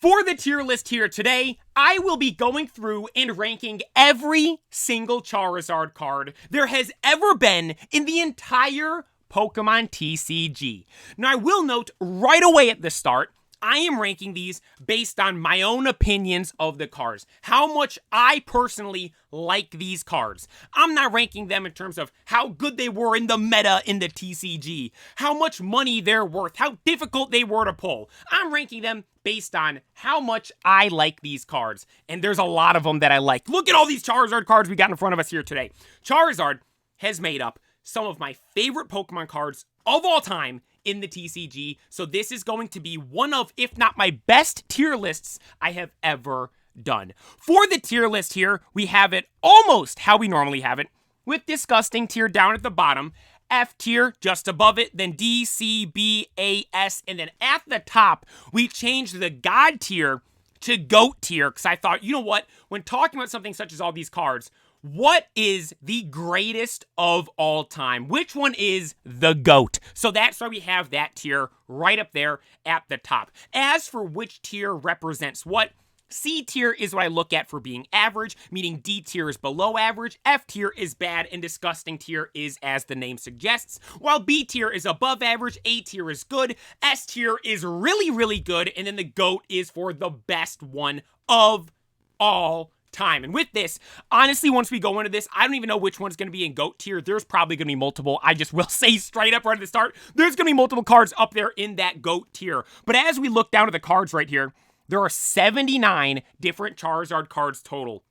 For the tier list here today, I will be going through and ranking every single Charizard card there has ever been in the entire Pokemon TCG. Now, I will note right away at the start, I am ranking these based on my own opinions of the cards. How much I personally like these cards. I'm not ranking them in terms of how good they were in the meta in the TCG, how much money they're worth, how difficult they were to pull. I'm ranking them based on how much I like these cards. And there's a lot of them that I like. Look at all these Charizard cards we got in front of us here today. Charizard has made up some of my favorite Pokemon cards of all time in the TCG, so this is going to be one of, if not my best tier lists I have ever done. For the tier list here, we have it almost how we normally have it, with Disgusting tier down at the bottom, F tier just above it, then D, C, B, A, S, and then at the top, we changed the God tier to GOAT tier, because I thought, you know what, when talking about something such as all these cards, what is the greatest of all time? Which one is the GOAT? So that's why we have that tier right up there at the top. As for which tier represents what, C tier is what I look at for being average, meaning D tier is below average, F tier is bad, and Disgusting tier is as the name suggests, while B tier is above average, A tier is good, S tier is really, really good, and then the GOAT is for the best one of all time. And with this, honestly, once we go into this, I don't even know which one's going to be in GOAT tier. There's probably going to be multiple. I just will say straight up right at the start, there's going to be multiple cards up there in that GOAT tier. But as we look down at the cards right here, there are 79 different Charizard cards total.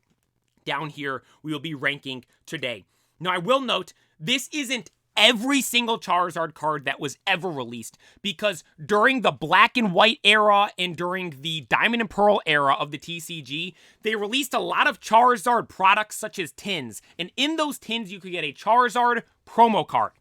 Down here, we will be ranking today. Now, I will note, this isn't every single Charizard card that was ever released, because during the Black and White era and during the Diamond and Pearl era of the TCG, they released a lot of Charizard products such as tins, and in those tins you could get a Charizard promo card.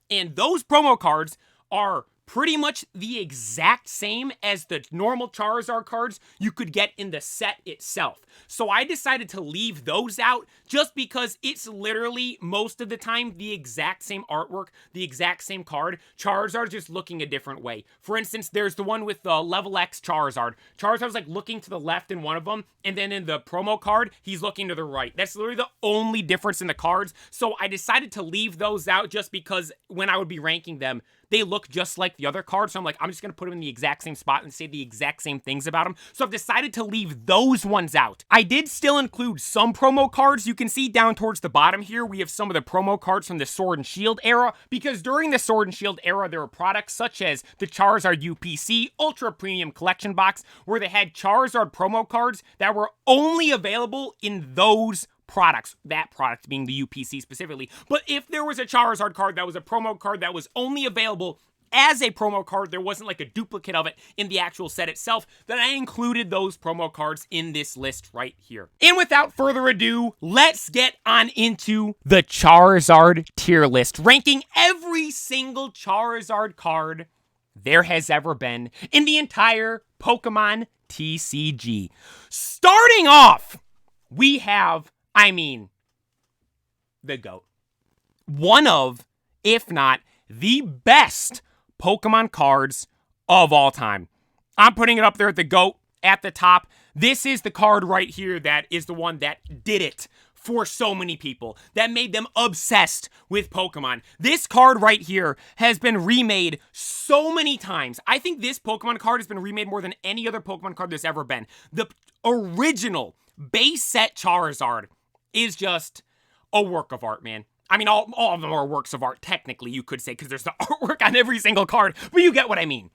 And those promo cards are pretty much the exact same as the normal Charizard cards you could get in the set itself. So I decided to leave those out just because it's literally most of the time the exact same artwork, the exact same card. Charizard's just looking a different way. For instance, there's the one with the level X Charizard. Charizard's like looking to the left in one of them, and then in the promo card, he's looking to the right. That's literally the only difference in the cards. So I decided to leave those out just because when I would be ranking them, they look just like the other cards, so I'm like, I'm just going to put them in the exact same spot and say the exact same things about them. So I've decided to leave those ones out. I did still include some promo cards. You can see down towards the bottom here, we have some of the promo cards from the Sword and Shield era, because during the Sword and Shield era, there were products such as the Charizard UPC Ultra Premium Collection Box, where they had Charizard promo cards that were only available in those products, that product being the UPC specifically. But if there was a Charizard card that was a promo card that was only available as a promo card, there wasn't like a duplicate of it in the actual set itself, then I included those promo cards in this list right here. And without further ado, let's get on into the Charizard tier list, ranking every single Charizard card there has ever been in the entire Pokemon TCG. Starting off, we have, the GOAT. One of, if not the best Pokemon cards of all time. I'm putting it up there at the GOAT at the top. This is the card right here that is the one that did it for so many people, that made them obsessed with Pokemon. This card right here has been remade so many times. I think this Pokemon card has been remade more than any other Pokemon card there's ever been. The original base set Charizard is just a work of art, man. I mean, all of them are works of art, technically, you could say, because there's the artwork on every single card, but you get what I mean.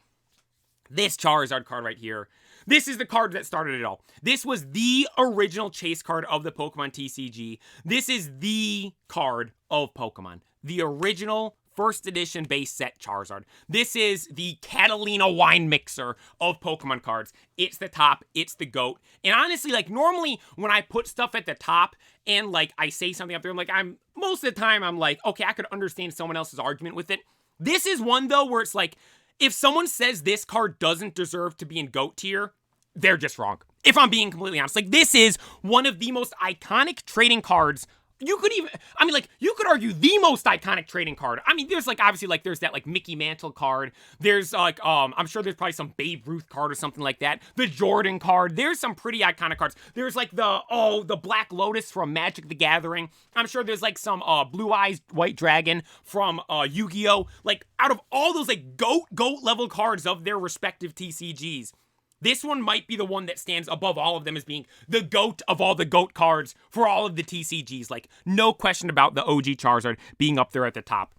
This Charizard card right here, this is the card that started it all. This was the original chase card of the Pokemon TCG. This is the card of Pokemon. The original first edition base set Charizard. This is the Catalina wine mixer of Pokemon cards. It's the top, it's the GOAT. And honestly, like normally when I put stuff at the top and like I say something up there, most of the time I'm like, okay, I could understand someone else's argument with it. This is one though where it's like, if someone says this card doesn't deserve to be in GOAT tier, they're just wrong. If I'm being completely honest, like this is one of the most iconic trading cards you could even, I mean, like, you could argue the most iconic trading card. I mean, there's, like, obviously, like, there's that, like, Mickey Mantle card. There's, like, I'm sure there's probably some Babe Ruth card or something like that. The Jordan card. There's some pretty iconic cards. There's, like, the Black Lotus from Magic the Gathering. I'm sure there's, like, some, Blue Eyes White Dragon from, Yu-Gi-Oh! Like, out of all those, like, GOAT level cards of their respective TCGs, this one might be the one that stands above all of them as being the GOAT of all the GOAT cards for all of the TCGs. Like, no question about the OG Charizard being up there at the top.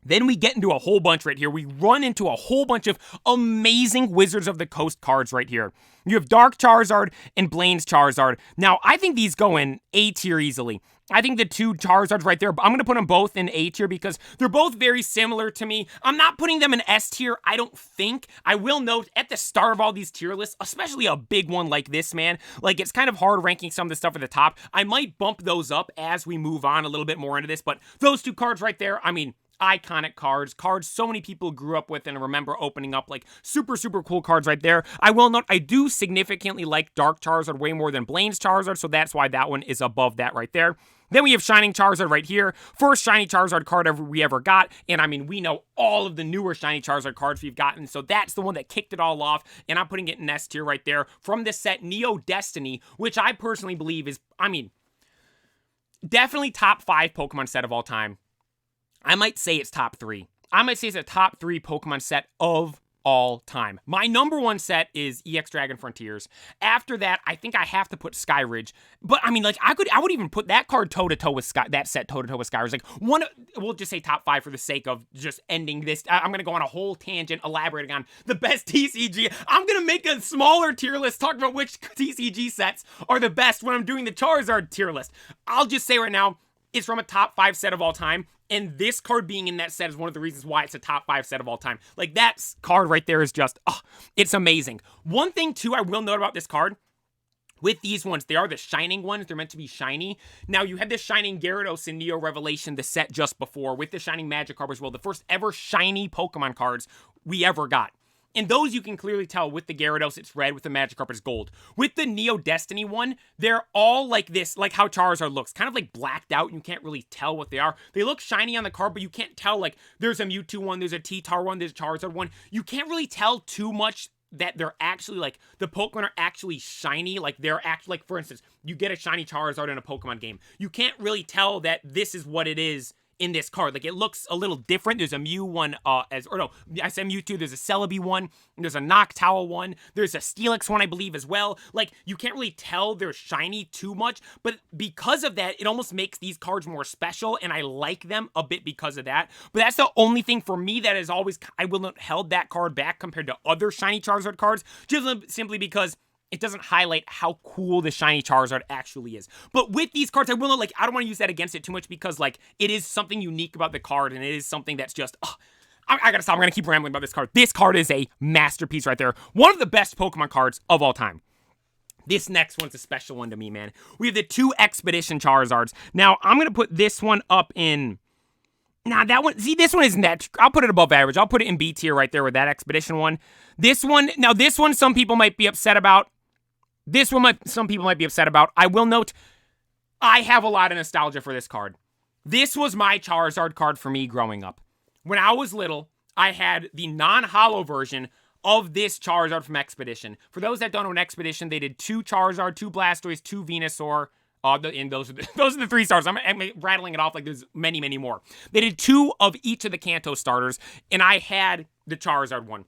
Then we get into a whole bunch right here. We run into a whole bunch of amazing Wizards of the Coast cards right here. You have Dark Charizard and Blaine's Charizard. Now, I think these go in A tier easily. I think the two Charizards right there, I'm going to put them both in A tier because they're both very similar to me. I'm not putting them in S tier, I don't think. I will note at the start of all these tier lists, especially a big one like this, man, like it's kind of hard ranking some of the stuff at the top. I might bump those up as we move on a little bit more into this, but those two cards right there, I mean, iconic cards so many people grew up with and remember opening up, like super cool cards right there. I will note I do significantly like Dark Charizard way more than Blaine's Charizard, so that's why that one is above that right there. Then we have Shining Charizard right here. First Shiny Charizard card we ever got. And I mean, we know all of the newer Shiny Charizard cards we've gotten. So that's the one that kicked it all off. And I'm putting it in S tier right there. From this set, Neo Destiny, which I personally believe is, I mean, definitely top 5 Pokemon set of all time. I might say it's top 3. I might say it's a top 3 Pokemon set of all time. My number 1 set is EX Dragon Frontiers. After that, I think I have to put Skyridge. But I mean, like, I would even put that card toe-to-toe with that set toe-to-toe with Skyridge. Like, we'll just say top 5 for the sake of just ending this. I'm going to go on a whole tangent elaborating on the best TCG. I'm going to make a smaller tier list talking about which TCG sets are the best when I'm doing the Charizard tier list. I'll just say right now, it's from a top 5 set of all time. And this card being in that set is one of the reasons why it's a top 5 set of all time. Like, that card right there is just, it's amazing. One thing, too, I will note about this card, with these ones, they are the Shining ones. They're meant to be shiny. Now, you had the Shining Gyarados in Neo Revelation, the set just before, with the Shining Magikarp as well. The first ever shiny Pokemon cards we ever got. And those you can clearly tell with the Gyarados, it's red, with the Magikarp, it's gold. With the Neo Destiny one, they're all like this, like how Charizard looks. Kind of like blacked out, and you can't really tell what they are. They look shiny on the card, but you can't tell, like, there's a Mewtwo one, there's a T-Tar one, there's a Charizard one. You can't really tell too much that they're actually, like, the Pokemon are actually shiny. Like, they're actually, like, for instance, you get a shiny Charizard in a Pokemon game. You can't really tell that this is what it is in this card. Like, it looks a little different. There's a Mew one, I said Mewtwo, there's a Celebi one, there's a Noctowl one, there's a Steelix one, I believe, as well. Like, you can't really tell they're shiny too much, but because of that, it almost makes these cards more special, and I like them a bit because of that. But that's the only thing for me that has always, I will not held that card back compared to other shiny Charizard cards, just simply because it doesn't highlight how cool the shiny Charizard actually is. But with these cards, I will not, like, I don't want to use that against it too much because, like, it is something unique about the card, and it is something that's just, I gotta stop. I'm gonna keep rambling about this card. This card is a masterpiece right there. One of the best Pokemon cards of all time. This next one's a special one to me, man. We have the 2 Expedition Charizards. Now, I'm gonna put this one up in... Nah, that one, see, this one isn't that, I'll put it above average. I'll put it in B tier right there with that Expedition one. This one, some people might be upset about. Some people might be upset about. I will note, I have a lot of nostalgia for this card. This was my Charizard card for me growing up. When I was little, I had the non-holo version of this Charizard from Expedition. For those that don't know, in Expedition, they did 2 Charizard, 2 Blastoise, 2 Venusaur, and those are the 3 stars. I'm rattling it off like there's many, many more. They did 2 of each of the Kanto starters, and I had the Charizard one.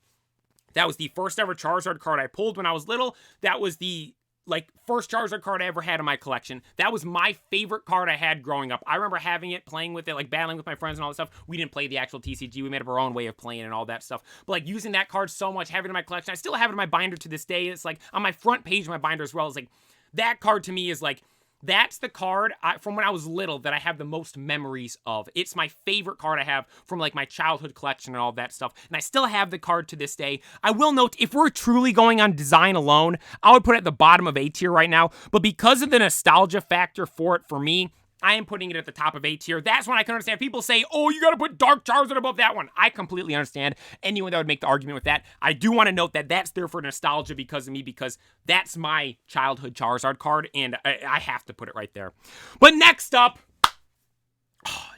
That was the first ever Charizard card I pulled when I was little. That was the, like, first Charizard card I ever had in my collection. That was my favorite card I had growing up. I remember having it, playing with it, like, battling with my friends and all that stuff. We didn't play the actual TCG. We made up our own way of playing and all that stuff. But, like, using that card so much, having it in my collection. I still have it in my binder to this day. It's, like, on my front page of my binder as well. It's, like, that card to me is, like, that's the card from when I was little that I have the most memories of. It's my favorite card I have from, like, my childhood collection and all that stuff. And I still have the card to this day. I will note, if we're truly going on design alone, I would put it at the bottom of A tier right now. But because of the nostalgia factor for it for me, I am putting it at the top of A tier. That's when I can understand. People say, oh, you gotta put Dark Charizard above that one. I completely understand anyone that would make the argument with that. I do want to note that that's there for nostalgia because of me, because that's my childhood Charizard card, and I have to put it right there. But next up,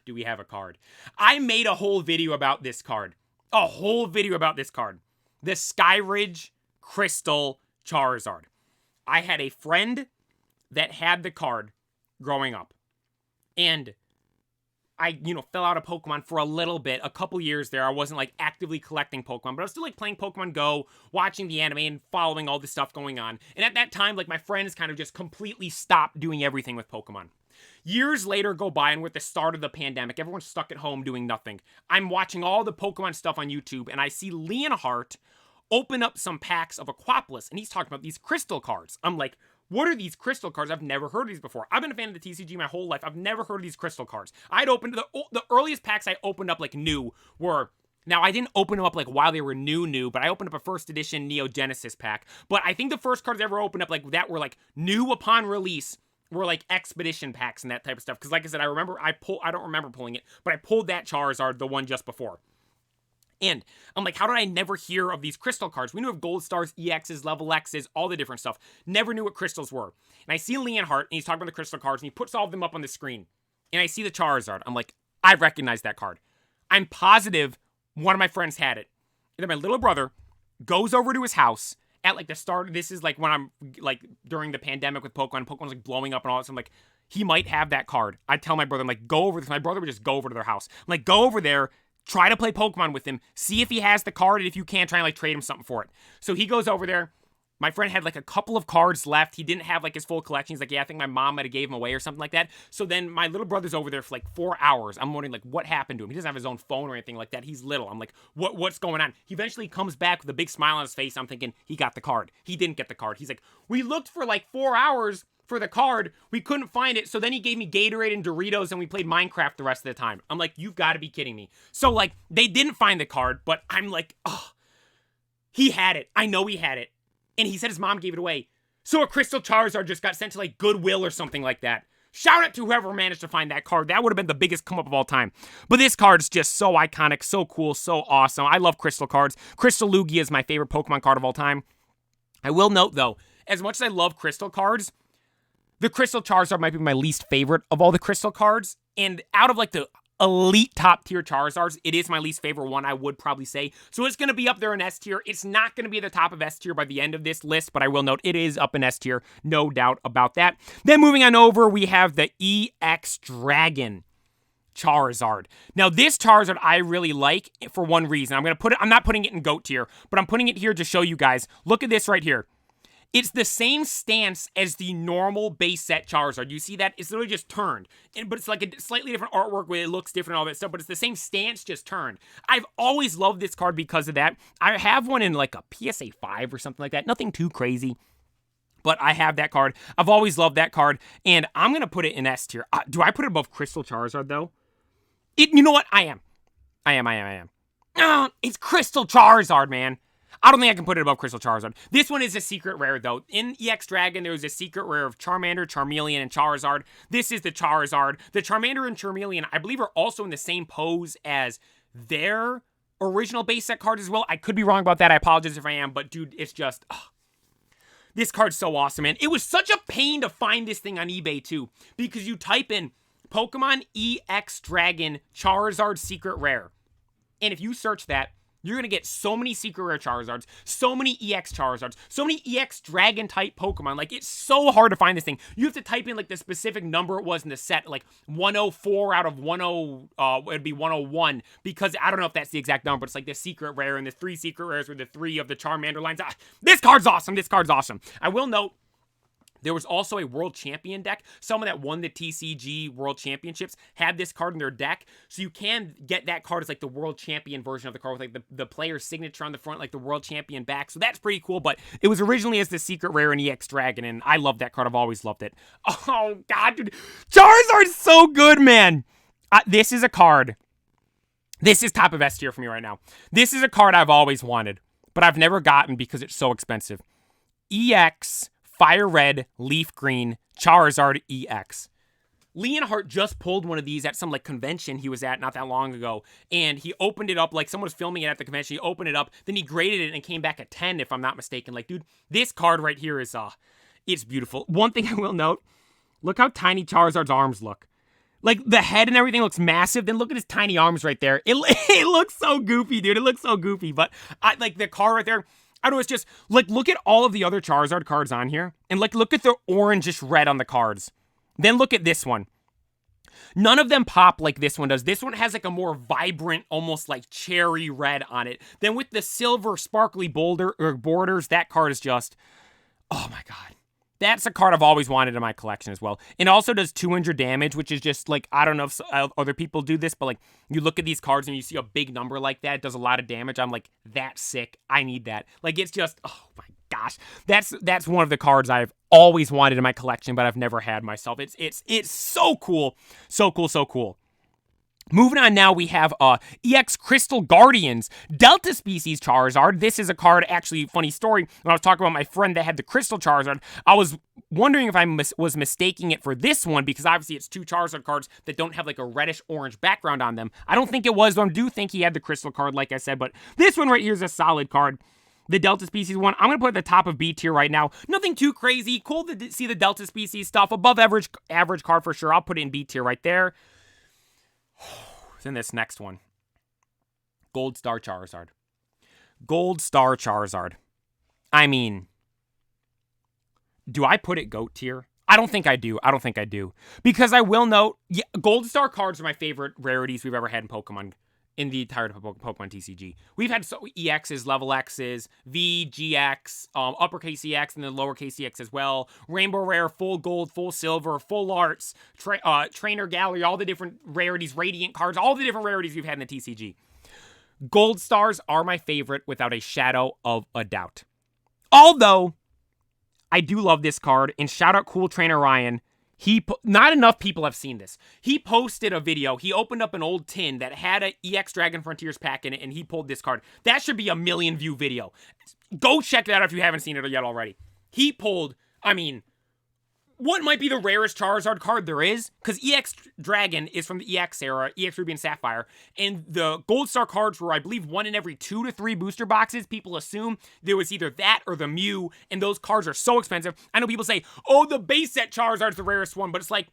do we have a card. I made a whole video about this card. A whole video about this card. The Skyridge Crystal Charizard. I had a friend that had the card growing up. And I, fell out of Pokemon for a little bit, a couple years there. I wasn't, like, actively collecting Pokemon, but I was still, like, playing Pokemon Go, watching the anime, and following all this stuff going on. And at that time, like, my friends kind of just completely stopped doing everything with Pokemon. Years later go by, and we're at the start of the pandemic. Everyone's stuck at home doing nothing. I'm watching all the Pokemon stuff on YouTube, and I see Leonhart open up some packs of Aquapolis, and he's talking about these crystal cards. I'm like, what are these crystal cards? I've never heard of these before. I've been a fan of the TCG my whole life. I've never heard of these crystal cards. I'd opened the earliest packs I opened up like new were, now I didn't open them up like while they were new, but I opened up a first edition Neo Genesis pack. But I think the first cards I ever opened up like that were like new upon release were like expedition packs and that type of stuff. Because like I said, I don't remember pulling it, but I pulled that Charizard, the one just before. And I'm like, how did I never hear of these crystal cards? We knew of Gold Stars, EXs, Level Xs, all the different stuff. Never knew what crystals were. And I see Leonhart, and he's talking about the crystal cards, and he puts all of them up on the screen. And I see the Charizard. I'm like, I recognize that card. I'm positive one of my friends had it. And then my little brother goes over to his house at like the start. This is like when I'm like during the pandemic with Pokemon. Pokemon's like blowing up and all that. So I'm like, he might have that card. I tell my brother, I'm like, go over this. My brother would just go over to their house. I'm like, go over there. Try to play Pokemon with him. See if he has the card, and if you can, try and like trade him something for it. So he goes over there. My friend had like a couple of cards left. He didn't have like his full collection. He's like, yeah, I think my mom might have gave him away or something like that. So then my little brother's over there for like 4 hours. I'm wondering like what happened to him. He doesn't have his own phone or anything like that. He's little. I'm like, what's going on? He eventually comes back with a big smile on his face. I'm thinking he got the card. He didn't get the card. He's like, we looked for like 4 hours for the card. We couldn't find it. So then he gave me Gatorade and Doritos, and we played Minecraft the rest of the time. I'm like, you've got to be kidding me. So like they didn't find the card, but I'm like, oh, he had it. I know he had it. And he said his mom gave it away. So a Crystal Charizard just got sent to like Goodwill or something like that. Shout out to whoever managed to find that card. That would have been the biggest come up of all time. But this card is just so iconic, so cool, so awesome. I love crystal cards. Crystal Lugia is my favorite Pokemon card of all time. I will note though, as much as I love crystal cards, the Crystal Charizard might be my least favorite of all the crystal cards. And out of like the elite top tier Charizards, it is my least favorite one, I would probably say. So it's going to be up there in S tier. It's not going to be at the top of S tier by the end of this list, but I will note it is up in S tier. No doubt about that. Then moving on over, we have the EX Dragon Charizard. Now this Charizard I really like for one reason. I'm not putting it in GOAT tier, but I'm putting it here to show you guys. Look at this right here. It's the same stance as the normal base set Charizard. You see that? It's literally just turned. But it's like a slightly different artwork where it looks different and all that stuff, but it's the same stance, just turned. I've always loved this card because of that. I have one in like a PSA 5 or something like that. Nothing too crazy. But I have that card. I've always loved that card. And I'm going to put it in S tier. Do I put it above Crystal Charizard, though? You know what? I am. It's Crystal Charizard, man. I don't think I can put it above Crystal Charizard. This one is a secret rare, though. In EX Dragon, there was a secret rare of Charmander, Charmeleon, and Charizard. This is the Charizard. The Charmander and Charmeleon, I believe, are also in the same pose as their original base set card as well. I could be wrong about that. I apologize if I am, but dude, it's just... this card's so awesome, man. It was such a pain to find this thing on eBay, too, because you type in Pokemon EX Dragon Charizard Secret Rare, and if you search that, you're going to get so many Secret Rare Charizards, so many EX Charizards, so many EX Dragon-type Pokemon. Like, it's so hard to find this thing. You have to type in, like, the specific number it was in the set, like 104 out of 10, it'd be 101, because I don't know if that's the exact number, but it's like the Secret Rare, and the 3 Secret Rares were the 3 of the Charmander lines. This card's awesome. This card's awesome. I will note, there was also a World Champion deck. Someone that won the TCG World Championships had this card in their deck. So you can get that card as like the World Champion version of the card with like the player's signature on the front, like the World Champion back. So that's pretty cool. But it was originally as the Secret Rare in EX Dragon, and I love that card. I've always loved it. Oh, God, dude. Charizard's so good, man. This is a card. This is top of S tier for me right now. This is a card I've always wanted, but I've never gotten because it's so expensive. EX Fire Red, Leaf Green, Charizard EX. Leonhart just pulled one of these at some like convention he was at not that long ago, and he opened it up, like someone was filming it at the convention. He opened it up, then he graded it and came back at 10 if I'm not mistaken. Like, dude, this card right here is it's beautiful. One thing I will note, look how tiny Charizard's arms look. Like, the head and everything looks massive. Then look at his tiny arms right there. It looks so goofy, dude. It looks so goofy. But, like, the card right there, I don't know, it's just, like, look at all of the other Charizard cards on here. And, like, look at the orangish red on the cards. Then look at this one. None of them pop like this one does. This one has, like, a more vibrant, almost like cherry red on it. Then with the silver sparkly borders, that card is just, oh my god. That's a card I've always wanted in my collection as well. It also does 200 damage, which is just, like, I don't know if other people do this, but, like, you look at these cards and you see a big number like that, it does a lot of damage. I'm like, that's sick. I need that. Like, it's just, oh my gosh. That's one of the cards I've always wanted in my collection, but I've never had myself. It's so cool. So cool, so cool. Moving on now, we have EX Crystal Guardians Delta Species Charizard. This is a card, actually, funny story. When I was talking about my friend that had the Crystal Charizard, I was wondering if I was mistaking it for this one, because obviously it's two Charizard cards that don't have like a reddish-orange background on them. I don't think it was, though I do think he had the Crystal card, like I said, but this one right here is a solid card. The Delta Species one, I'm going to put at the top of B tier right now. Nothing too crazy. Cool to see the Delta Species stuff. Above average card for sure. I'll put it in B tier right there. Then this next one. Gold Star Charizard. Gold Star Charizard. I mean, do I put it GOAT tier? I don't think I do. Because I will note, yeah, Gold Star cards are my favorite rarities we've ever had in Pokemon. In the entire Pokemon TCG. We've had EXs, level Xs, V, GX, uppercase EX, and then lowercase EX as well. Rainbow Rare, full gold, full silver, full arts, trainer gallery, all the different rarities, radiant cards, all the different rarities we've had in the TCG. Gold Stars are my favorite without a shadow of a doubt. Although, I do love this card, and shout out Cool Trainer Ryan. Not enough people have seen this. He posted a video. He opened up an old tin that had a EX Dragon Frontiers pack in it, and he pulled this card. That should be a 1 million view video. Go check that out if you haven't seen it yet already. He pulled, I mean, what might be the rarest Charizard card there is, because EX Dragon is from the EX era, EX Ruby and Sapphire, and the Gold Star cards were, I believe, 1 in every 2 to 3 booster boxes. People assume there was either that or the Mew, and those cards are so expensive. I know people say, oh, the base set Charizard's the rarest one, but it's like,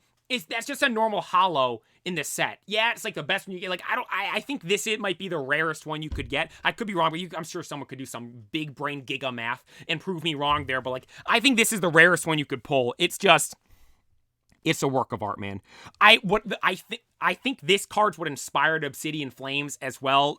that's just a normal holo in this set. Yeah, it's like the best one you get. Like, I think it might be the rarest one you could get. I could be wrong, but I'm sure someone could do some big brain giga math and prove me wrong there. But like, I think this is the rarest one you could pull. It's a work of art, man. I think this card's what inspired Obsidian Flames as well.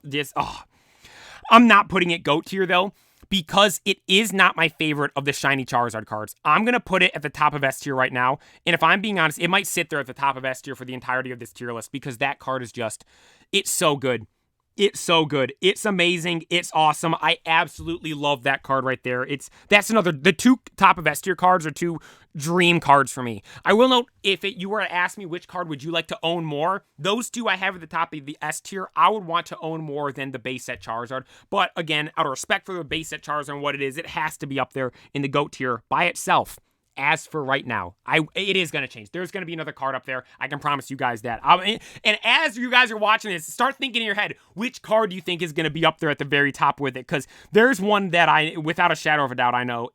I'm not putting it GOAT tier though, because it is not my favorite of the shiny Charizard cards. I'm going to put it at the top of S tier right now. And if I'm being honest, it might sit there at the top of S tier for the entirety of this tier list, because that card is just, it's so good. It's so good. It's amazing. It's awesome. I absolutely love that card right there. The 2 top of S tier cards are 2 dream cards for me. I will note, if you were to ask me which card would you like to own more, those 2 I have at the top of the S tier, I would want to own more than the base set Charizard. But again, out of respect for the base set Charizard and what it is, it has to be up there in the GOAT tier by itself. As for right now, it is going to change. There's going to be another card up there. I can promise you guys that. And as you guys are watching this, start thinking in your head, which card do you think is going to be up there at the very top with it? Because there's one that without a shadow of a doubt, I know.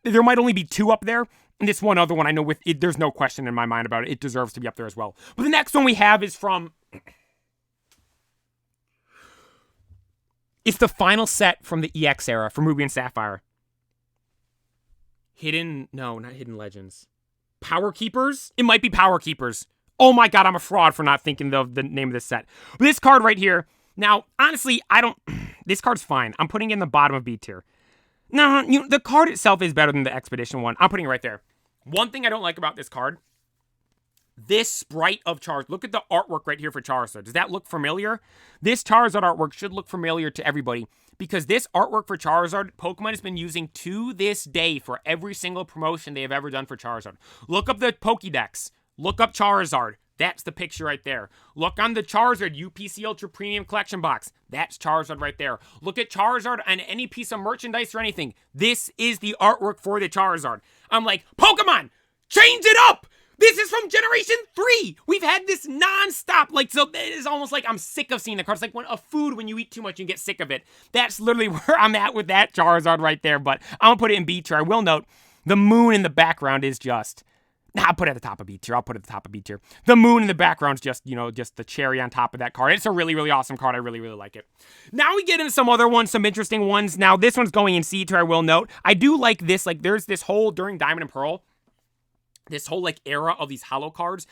There might only be 2 up there. And this one other one, I know there's no question in my mind about it. It deserves to be up there as well. But the next one we have is from... It's the final set from the EX era, from Ruby and Sapphire. Not Hidden Legends. Power Keepers? It might be Power Keepers. Oh my god, I'm a fraud for not thinking of the name of this set. But this card right here, now, honestly, this card's fine. I'm putting it in the bottom of B tier. No, the card itself is better than the Expedition one. I'm putting it right there. One thing I don't like about this card, this sprite of Charizard. Look at the artwork right here for Charizard. Does that look familiar? This Charizard artwork should look familiar to everybody, because this artwork for Charizard, Pokemon has been using to this day for every single promotion they have ever done for Charizard. Look up the Pokédex. Look up Charizard. That's the picture right there. Look on the Charizard UPC Ultra Premium Collection box. That's Charizard right there. Look at Charizard on any piece of merchandise or anything. This is the artwork for the Charizard. I'm like, Pokemon, change it up! This is from Generation 3! We've had this non-stop. Like, so it is almost like I'm sick of seeing the cards. Like when you eat too much, you get sick of it. That's literally where I'm at with that Charizard right there. But I'm going to put it in B tier. I will note, the moon in the background is just I'll put it at the top of B tier. I'll put it at the top of B tier. The moon in the background's just, you know, just the cherry on top of that card. It's a really, really awesome card. I really, really like it. Now we get into some other ones, some interesting ones. Now, this one's going in C tier, I will note. I do like this. Like, there's this whole, during Diamond and Pearl, this whole, like, era of these holo cards.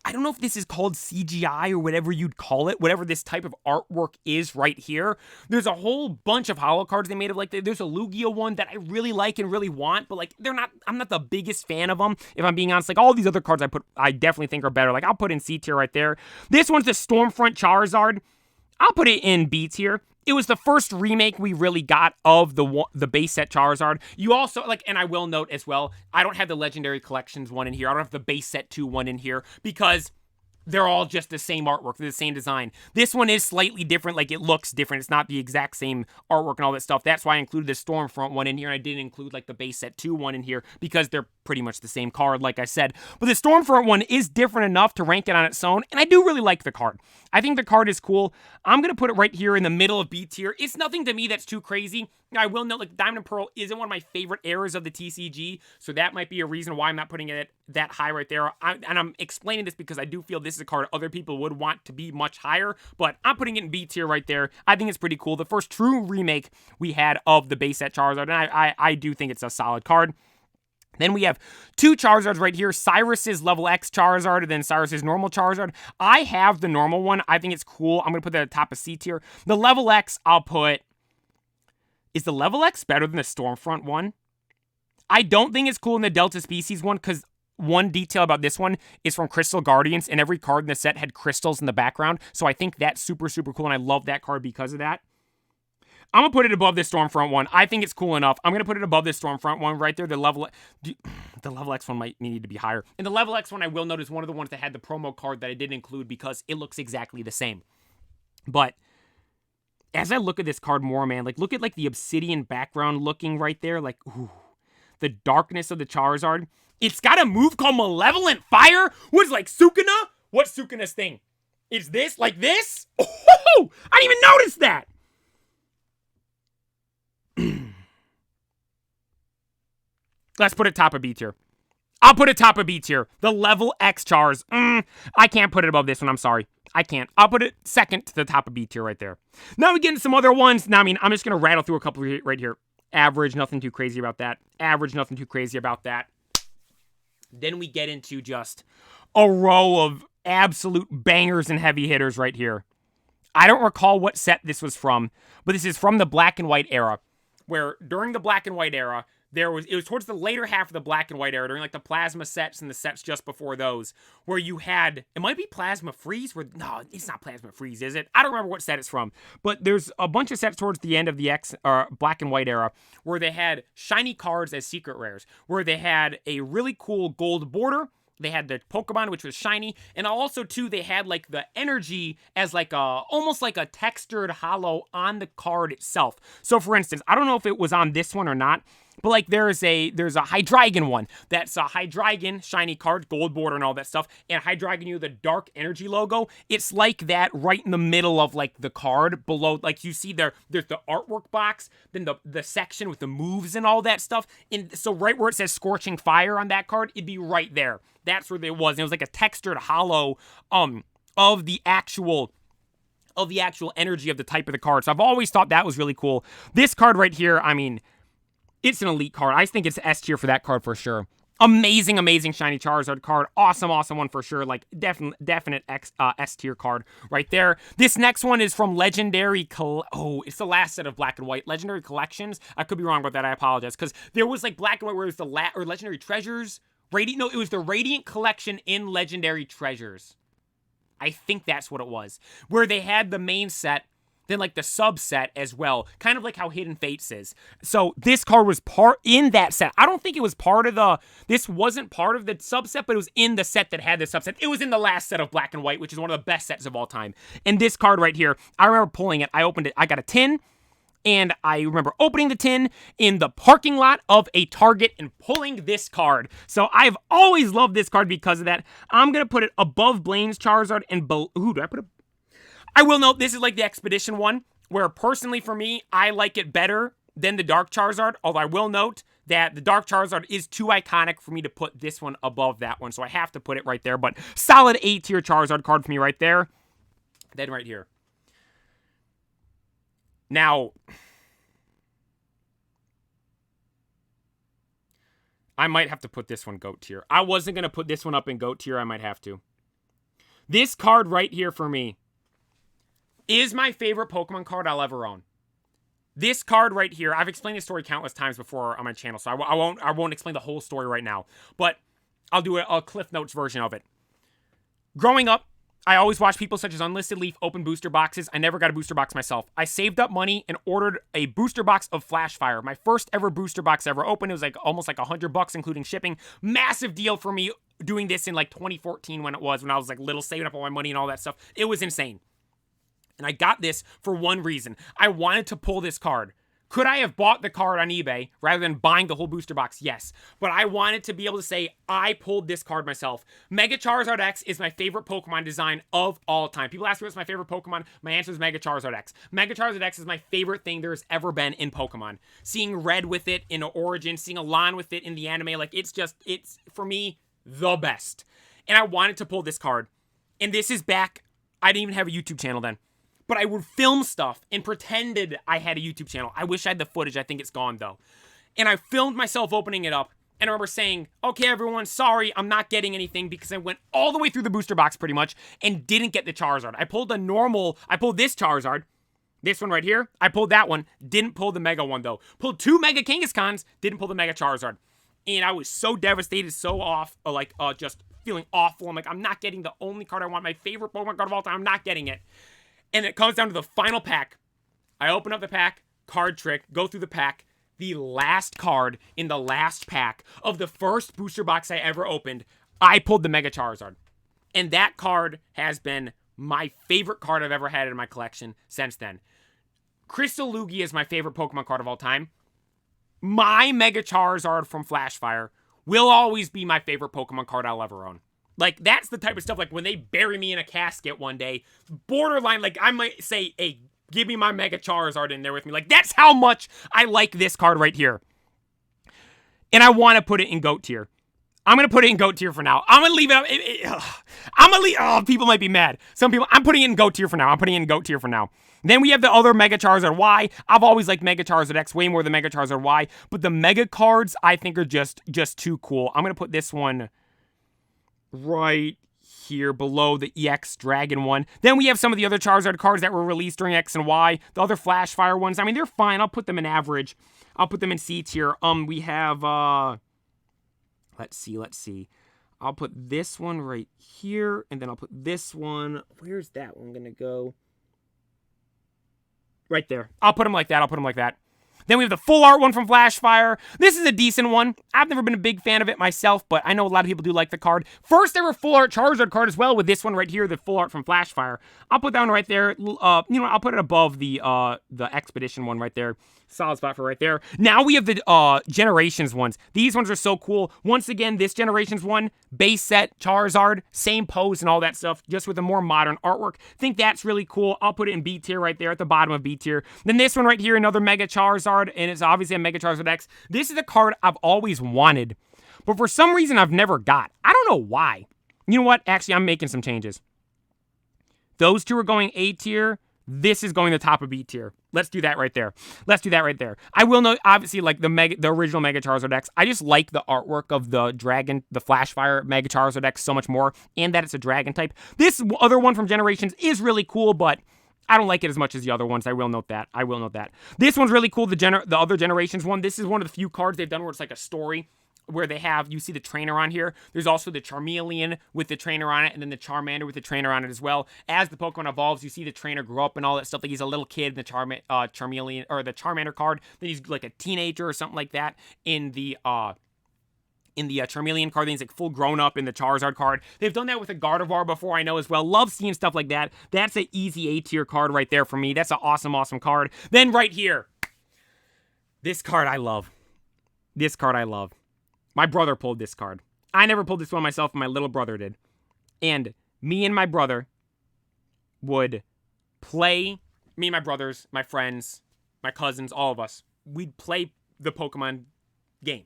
I don't know if this is called CGI or whatever you'd call it, whatever this type of artwork is right here. There's a whole bunch of holo cards they made of, like, there's a Lugia one that I really like and really want, but, like, I'm not the biggest fan of them, if I'm being honest. Like, all these other cards I definitely think are better. Like, I'll put in C tier right there. This one's the Stormfront Charizard. I'll put it in B tier. It was the first remake we really got of the base set Charizard. You also, like, and I will note as well, I don't have the Legendary Collections one in here. I don't have the base set 2 one in here because they're all just the same artwork. They're the same design. This one is slightly different. Like, it looks different. It's not the exact same artwork and all that stuff. That's why I included the Stormfront one in here, and I didn't include, like, the base set 2 one in here because they're pretty much the same card, like I said. But the Stormfront one is different enough to rank it on its own, and I do really like the card. I think the card is cool. I'm going to put it right here in the middle of B tier. It's nothing to me that's too crazy. I will note, like, Diamond and Pearl isn't one of my favorite eras of the TCG, so that might be a reason why I'm not putting it that high right there. And I'm explaining this because I do feel this is a card other people would want to be much higher, but I'm putting it in B tier right there. I think it's pretty cool. The first true remake we had of the base set Charizard, and I do think it's a solid card. Then we have 2 Charizards right here. Cyrus's level X Charizard and then Cyrus's normal Charizard. I have the normal one. I think it's cool. I'm going to put that at the top of C tier. The level X, I'll put... Is the level X better than the Stormfront one? I don't think it's cool in the Delta Species one because one detail about this one is from Crystal Guardians, and every card in the set had crystals in the background. So I think that's super, super cool, and I love that card because of that. I'm going to put it above this Stormfront one. I think it's cool enough. I'm going to put it above this Stormfront one right there. The level X one might need to be higher. And the level X one, I will note, is one of the ones that had the promo card that I didn't include because it looks exactly the same. But as I look at this card more, man, like, look at, like, the obsidian background looking right there. Like, ooh, the darkness of the Charizard. It's got a move called Malevolent Fire. What is, like, Sukuna? What's Sukuna's thing? Is this like this? Oh, I didn't even notice that. Let's put it top of B tier. I'll put it top of B tier. The level X Chars. I can't put it above this one. I'm sorry. I can't. I'll put it second to the top of B tier right there. Now we get into some other ones. Now, I mean, I'm just going to rattle through a couple right here. Average, nothing too crazy about that. Average, nothing too crazy about that. Then we get into just a row of absolute bangers and heavy hitters right here. I don't recall what set this was from, but this is from the Black and White era, where during the Black and White era, it was towards the later half of the Black and White era, during, like, the Plasma sets and the sets just before those, where you had, it might be Plasma Freeze, no, it's not Plasma Freeze, is it? I don't remember what set it's from, but there's a bunch of sets towards the end of the Black and White era, where they had shiny cards as secret rares, where they had a really cool gold border. They had the Pokemon, which was shiny, and also, too, they had, like, the energy as, like, almost like a textured holo on the card itself. So, for instance, I don't know if it was on this one or not, but, like, there's a Hydreigon one. That's a Hydreigon shiny card, gold border and all that stuff, and Hydreigon, you know, the dark energy logo. It's like that right in the middle of, like, the card below. Like, you see there's the artwork box, then the section with the moves and all that stuff. And so right where it says Scorching Fire on that card, it'd be right there. That's where it was. And it was like a textured holo of the actual energy of the type of the card. So I've always thought that was really cool. This card right here, I mean, it's an elite card. I think it's S tier for that card for sure. Amazing, amazing shiny Charizard card. Awesome, awesome one for sure. Like, definite S tier card right there. This next one is from Legendary it's the last set of Black and White. Legendary Collections. I could be wrong about that. I apologize. Because there was, like, Black and White where it was or Legendary Treasures. It was the Radiant Collection in Legendary Treasures. I think that's what it was. Where they had the main set, then, like, the subset as well. Kind of like how Hidden Fates is. So this card was in that set. I don't think it was this wasn't part of the subset, but it was in the set that had the subset. It was in the last set of Black and White, which is one of the best sets of all time. And this card right here, I remember pulling it. I opened it. I got a tin. And I remember opening the tin in the parking lot of a Target and pulling this card. So I've always loved this card because of that. I'm going to put it above Blaine's Charizard and do I put it? I will note this is like the Expedition one, where personally for me, I like it better than the Dark Charizard. Although I will note that the Dark Charizard is too iconic for me to put this one above that one, so I have to put it right there. But solid A-tier Charizard card for me right there. Then right here. Now, I might have to put this one GOAT tier. I wasn't going to put this one up in GOAT tier. I might have to. This card right here for me is my favorite Pokemon card I'll ever own. This card right here, I've explained this story countless times before on my channel, so I won't explain the whole story right now. But I'll do a Cliff Notes version of it. Growing up, I always watched people such as Unlisted Leaf open booster boxes. I never got a booster box myself. I saved up money and ordered a booster box of Flashfire. My first ever booster box ever opened. It was like almost like $100 including shipping. Massive deal for me doing this in like 2014 when I was like little, saving up all my money and all that stuff. It was insane. And I got this for one reason. I wanted to pull this card. Could I have bought the card on eBay rather than buying the whole booster box? Yes. But I wanted to be able to say, I pulled this card myself. Mega Charizard X is my favorite Pokemon design of all time. People ask me what's my favorite Pokemon. My answer is Mega Charizard X. Mega Charizard X is my favorite thing there's ever been in Pokemon. Seeing Red with it in Origin, seeing Alon with it in the anime, like it's for me, the best. And I wanted to pull this card. And this is back, I didn't even have a YouTube channel then. But I would film stuff and pretended I had a YouTube channel. I wish I had the footage. I think it's gone, though. And I filmed myself opening it up. And I remember saying, okay, everyone, sorry, I'm not getting anything because I went all the way through the booster box pretty much and didn't get the Charizard. I pulled this Charizard. This one right here. I pulled that one. Didn't pull the Mega one, though. Pulled 2 Mega Kangaskhan's. Didn't pull the Mega Charizard. And I was so devastated, so off, just feeling awful. I'm like, I'm not getting the only card I want. My favorite Pokemon card of all time. I'm not getting it. And it comes down to the final pack. I open up the pack, card trick, go through the pack. The last card in the last pack of the first booster box I ever opened, I pulled the Mega Charizard. And that card has been my favorite card I've ever had in my collection since then. Crystal Lugia is my favorite Pokemon card of all time. My Mega Charizard from Flashfire will always be my favorite Pokemon card I'll ever own. Like, that's the type of stuff, like, when they bury me in a casket one day, borderline, like, I might say, hey, give me my Mega Charizard in there with me. Like, that's how much I like this card right here. And I want to put it in GOAT tier. I'm going to put it in GOAT tier for now. I'm going to leave it up. I'm going to leave, people might be mad. I'm putting it in GOAT tier for now. Then we have the other Mega Charizard Y. I've always liked Mega Charizard X way more than Mega Charizard Y. But the Mega cards, I think, are just too cool. I'm going to put this one right here below the EX Dragon one. Then we have some of the other Charizard cards that were released during X and Y. The other Flashfire ones, I mean, they're fine. I'll put them in average. I'll put them in C tier. We have, let's see. I'll put this one right here, and then I'll put this one. Where's that one gonna go? Right there. I'll put them like that. Then we have the full art one from Flashfire. This is a decent one. I've never been a big fan of it myself, but I know a lot of people do like the card. First ever full art Charizard card as well with this one right here, the full art from Flashfire. I'll put that one right there. I'll put it above the Expedition one right there. Solid spot for right there. Now we have the Generations ones. These ones are so cool. Once again, this Generations one, base set Charizard, same pose and all that stuff, just with a more modern artwork. Think that's really cool. I'll put it in B tier right there at the bottom of B tier. Then this one right here, another Mega Charizard, and it's obviously a Mega Charizard X. This is a card I've always wanted, but for some reason I've never got. I don't know why. You know what? Actually, I'm making some changes. Those two are going A tier. This is going to the top of B tier. Let's do that right there. I will note, obviously, like the original Mega Charizard X, I just like the artwork of the dragon, the Flashfire Mega Charizard X so much more, and that it's a dragon type. This other one from Generations is really cool, but I don't like it as much as the other ones. I will note that. This one's really cool, the other Generations one. This is one of the few cards they've done where it's like a story, where you see the trainer on here. There's also the Charmeleon with the trainer on it, and then the Charmander with the trainer on it as well. As the Pokemon evolves, you see the trainer grow up and all that stuff. Like he's a little kid in the Charmeleon, or the Charmander card. Then he's like a teenager or something like that in the Charmeleon card. Then he's like full grown up in the Charizard card. They've done that with a Gardevoir before, I know as well. Love seeing stuff like that. That's an easy A tier card right there for me. That's an awesome, awesome card. Then right here, this card I love. My brother pulled this card. I never pulled this one myself, my little brother did. And me and my brother would play, me and my brothers, my friends, my cousins, all of us, we'd play the Pokemon game.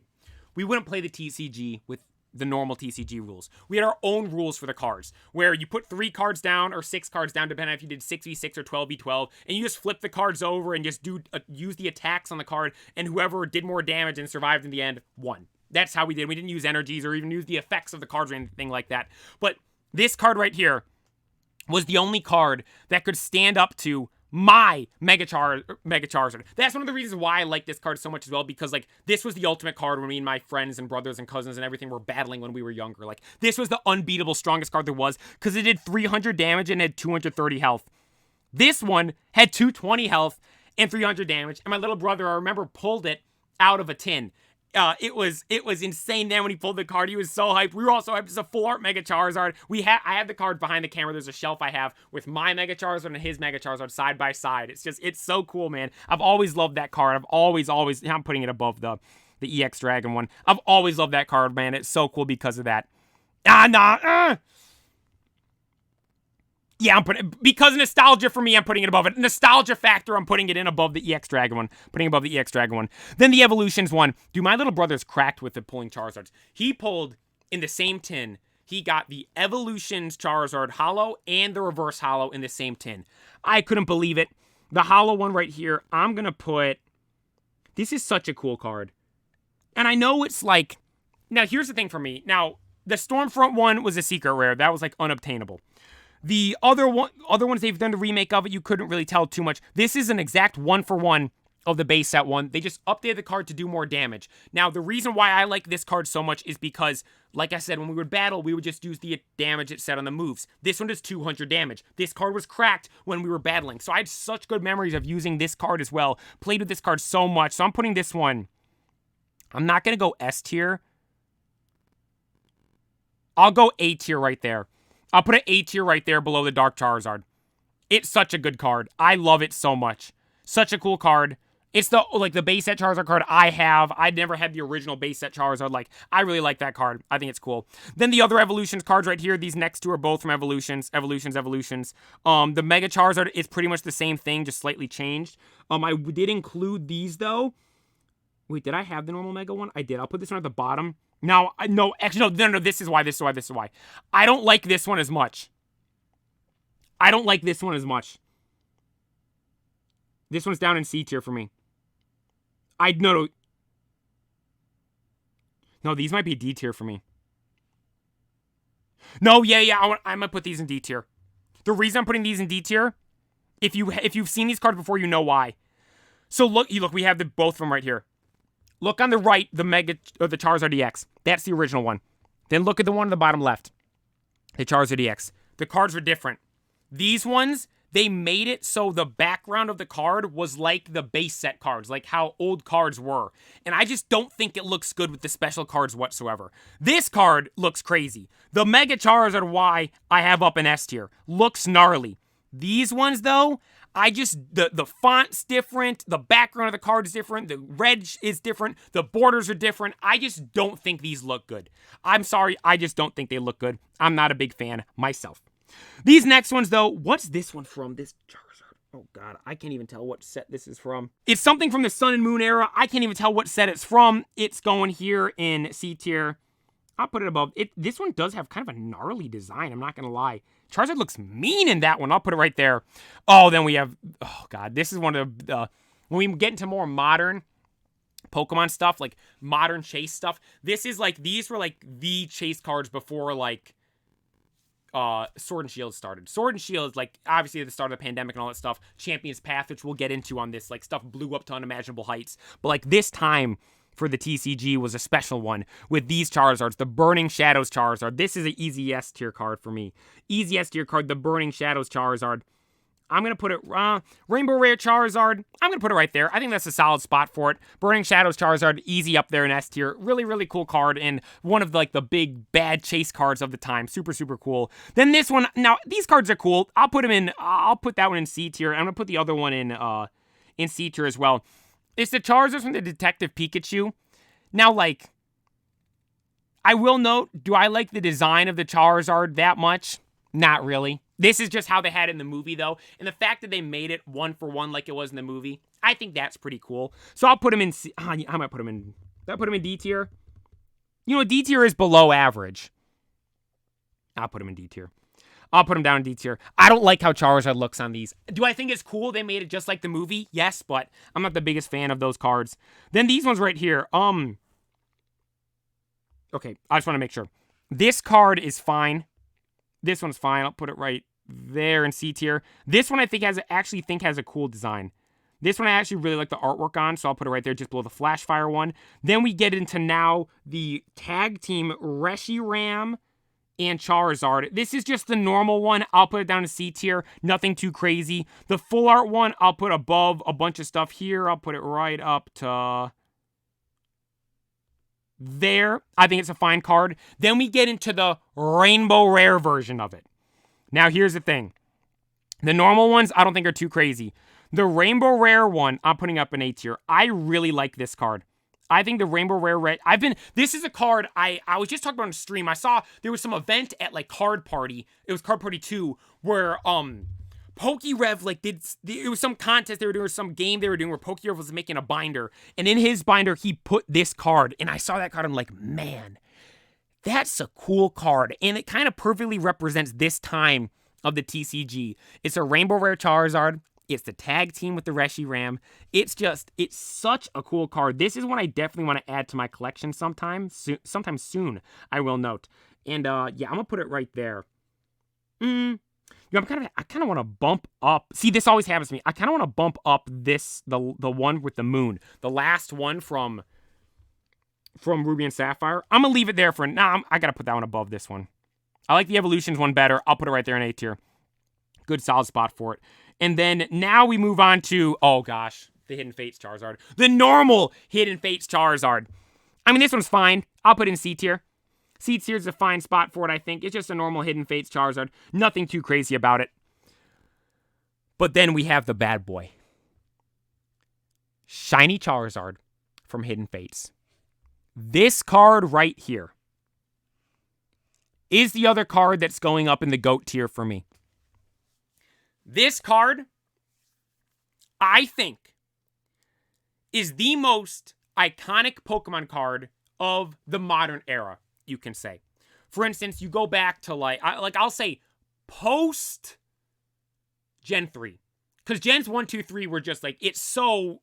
We wouldn't play the TCG with the normal TCG rules. We had our own rules for the cards, where you put 3 cards down or 6 cards down, depending on if you did 6v6 or 12v12, and you just flip the cards over and just use the attacks on the card, and whoever did more damage and survived in the end won. That's how we did. We didn't use energies or even use the effects of the cards or anything like that. But this card right here was the only card that could stand up to my Mega Charizard. That's one of the reasons why I like this card so much as well, because, like, this was the ultimate card when me and my friends and brothers and cousins and everything were battling when we were younger. Like, this was the unbeatable strongest card there was, because it did 300 damage and had 230 health. This one had 220 health and 300 damage, and my little brother, I remember, pulled it out of a tin. It was insane. Then when he pulled the card, he was so hyped. We were all so hyped. It's a full art Mega Charizard. I have the card behind the camera. There's a shelf I have with my Mega Charizard and his Mega Charizard side by side. It's so cool, man. I've always loved that card. I'm putting it above the EX Dragon one. I've always loved that card, man. It's so cool because of that. Yeah, because of nostalgia for me, I'm putting it above it. Nostalgia factor, I'm putting it in above the EX Dragon one. Putting above the EX Dragon one. Then the Evolutions one. Dude, my little brother's cracked with the pulling Charizards. He pulled, in the same tin, he got the Evolutions Charizard Holo and the Reverse Holo in the same tin. I couldn't believe it. The Holo one right here, I'm going to put... This is such a cool card. And I know it's like... Now, here's the thing for me. Now, the Stormfront one was a secret rare. That was, like, unobtainable. The other ones they've done the remake of it, you couldn't really tell too much. This is an exact 1-for-1 of the base set one. They just updated the card to do more damage. Now, the reason why I like this card so much is because, like I said, when we would battle, we would just use the damage it said on the moves. This one does 200 damage. This card was cracked when we were battling. So I had such good memories of using this card as well. Played with this card so much. So I'm putting this one... I'm not going to go S tier. I'll go A tier right there. I'll put an A tier right there below the Dark Charizard. It's such a good card. I love it so much. Such a cool card. It's the base set Charizard card I have. I never had the original base set Charizard. Like, I really like that card. I think it's cool. Then the other Evolutions cards right here. These next two are both from Evolutions. Evolutions. The Mega Charizard is pretty much the same thing, just slightly changed. I did include these, though. Wait, did I have the normal Mega one? I did. I'll put this one at the bottom. No, actually, no, this is why. I don't like this one as much. This one's down in C tier for me. No, these might be D tier for me. No, yeah, I'm gonna put these in D tier. The reason I'm putting these in D tier, if you've seen these cards before, you know why. So look, we have both of them right here. Look on the right, the Charizard EX. That's the original one. Then look at the one on the bottom left. The Charizard EX. The cards are different. These ones, they made it so the background of the card was like the base set cards, like how old cards were. And I just don't think it looks good with the special cards whatsoever. This card looks crazy. The Mega Charizard Y I have up in S tier looks gnarly. These ones, though... the font's different, the background of the card is different, the red is different, the borders are different. I just don't think these look good. I'm sorry, I just don't think they look good. I'm not a big fan myself. These next ones, though, what's this one from? This Charizard. Oh, God, I can't even tell what set this is from. It's something from the Sun and Moon era. I can't even tell what set it's from. It's going here in C tier. I'll put it above. This one does have kind of a gnarly design, I'm not going to lie. Charizard looks mean in that one. I'll put it right there. Oh, then we have... Oh, God. This is one of the... when we get into more modern Pokemon stuff, like modern chase stuff, this is like... These were like the chase cards before, like... Sword and Shield started. Sword and Shield, like, obviously at the start of the pandemic and all that stuff, Champion's Path, which we'll get into on this, like, stuff blew up to unimaginable heights. But, like, this time... for the TCG was a special one with these Charizards, the Burning Shadows Charizard. This is an easy S tier card for me. Easy S tier card, the Burning Shadows Charizard. I'm going to put it, Rainbow Rare Charizard. I'm going to put it right there. I think that's a solid spot for it. Burning Shadows Charizard, easy up there in S tier. Really, really cool card and one of the big bad chase cards of the time. Super, super cool. Then this one, now these cards are cool. I'll put that one in C tier. I'm going to put the other one in C tier as well. It's the Charizard from the Detective Pikachu. Now, like, I will note, do I like the design of the Charizard that much? Not really. This is just how they had it in the movie, though. And the fact that they made it 1-for-1 like it was in the movie, I think that's pretty cool. So I'll put him in... I might put him in... Did I put him in D tier? You know, D tier is below average. I'll put him in D tier. I'll put him down in D tier. I don't like how Charizard looks on these. Do I think it's cool they made it just like the movie? Yes, but I'm not the biggest fan of those cards. Then these ones right here. Okay, I just want to make sure. This card is fine. This one's fine. I'll put it right there in C tier. This one I think has a cool design. This one I actually really like the artwork on, so I'll put it right there just below the Flashfire one. Then we get into now the tag team Reshiram and Charizard. This is just the normal one. I'll put it down to C tier. Nothing too crazy. The full art one, I'll put above a bunch of stuff here. I'll put it right up to there. I think it's a fine card. Then we get into the Rainbow Rare version of it. Now, here's the thing. The normal ones, I don't think are too crazy. The Rainbow Rare one, I'm putting up an A tier. I really like this card. I think the Rainbow Rare, this is a card I was just talking about on stream. I saw there was some event at like Card Party. It was Card Party 2 where PokeRev like it was some contest they were doing, or some game they were doing where PokeRev was making a binder, and in his binder he put this card, and I saw that card. I'm like, man, that's a cool card, and it kind of perfectly represents this time of the TCG. It's a Rainbow Rare Charizard. It's the tag team with the Reshiram. It's such a cool card. This is one I definitely want to add to my collection sometime soon, I will note. And yeah, I'm gonna put it right there. I kind of want to bump up. See, this always happens to me. I kind of want to bump up the one with the moon, the last one from Ruby and Sapphire. I'm gonna leave it there for now. I gotta put that one above this one. I like the Evolutions one better. I'll put it right there in A tier. Good solid spot for it. And then now we move on to, oh gosh, the Hidden Fates Charizard. The normal Hidden Fates Charizard. I mean, this one's fine. I'll put it in C tier. C tier is a fine spot for it, I think. It's just a normal Hidden Fates Charizard. Nothing too crazy about it. But then we have the bad boy. Shiny Charizard from Hidden Fates. This card right here is the other card that's going up in the GOAT tier for me. This card, I think, is the most iconic Pokemon card of the modern era, you can say. For instance, you go back to I'll say post Gen 3. Because Gens 1, 2, 3 were just it's so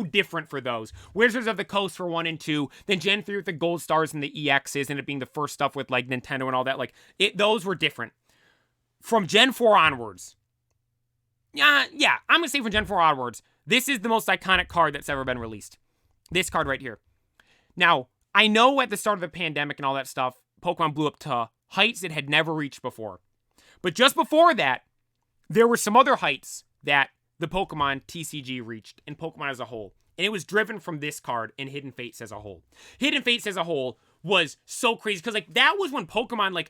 different for those. Wizards of the Coast for 1 and 2, then Gen 3 with the Gold Stars and the EXs, and it being the first stuff with Nintendo and all that. Those were different. From Gen 4 onwards, yeah, I'm going to say from Gen 4 onwards, this is the most iconic card that's ever been released. This card right here. Now, I know at the start of the pandemic and all that stuff, Pokemon blew up to heights it had never reached before. But just before that, there were some other heights that the Pokemon TCG reached, and Pokemon as a whole. And it was driven from this card and Hidden Fates as a whole. Hidden Fates as a whole was so crazy, because that was when Pokemon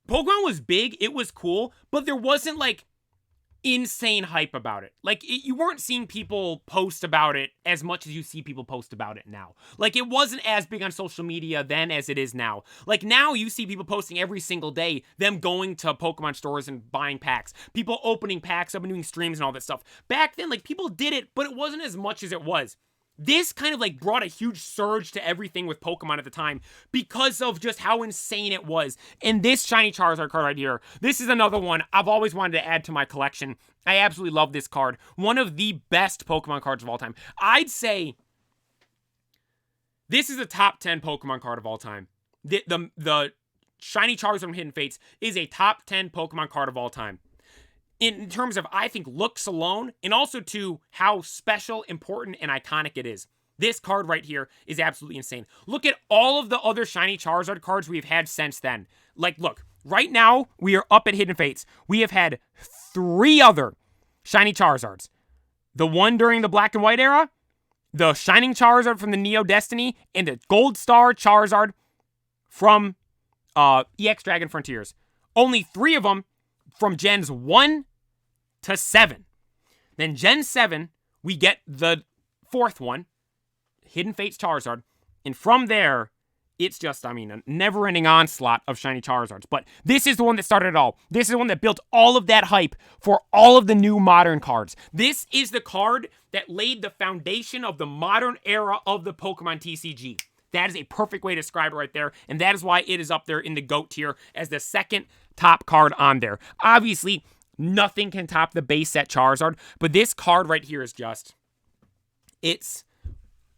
was big, it was cool, but there wasn't insane hype about it. You weren't seeing people post about it as much as you see people post about it now. It wasn't as big on social media then as it is now. Now you see people posting every single day, them going to Pokemon stores and buying packs, people opening packs up and doing streams and all that stuff. Back then, people did it, but it wasn't as much as it was. This kind of brought a huge surge to everything with Pokemon at the time because of just how insane it was. And this Shiny Charizard card right here, this is another one I've always wanted to add to my collection. I absolutely love this card. One of the best Pokemon cards of all time. I'd say this is a top 10 Pokemon card of all time. The Shiny Charizard from Hidden Fates is a top 10 Pokemon card of all time. In terms of, I think, looks alone, and also to how special, important, and iconic it is. This card right here is absolutely insane. Look at all of the other Shiny Charizard cards we've had since then. Look, right now, we are up at Hidden Fates. We have had 3 other Shiny Charizards. The one during the Black and White era, the Shining Charizard from the Neo Destiny, and the Gold Star Charizard from EX Dragon Frontiers. Only 3 of them from Gens 1 to 7. Then Gen 7, we get the 4th one, Hidden Fates Charizard. And from there, it's just, a never-ending onslaught of Shiny Charizards. But this is the one that started it all. This is the one that built all of that hype for all of the new modern cards. This is the card that laid the foundation of the modern era of the Pokemon TCG. That is a perfect way to describe it right there, and that is why it is up there in the GOAT tier as the second top card on there. Obviously, nothing can top the base set Charizard, but this card right here is just, it's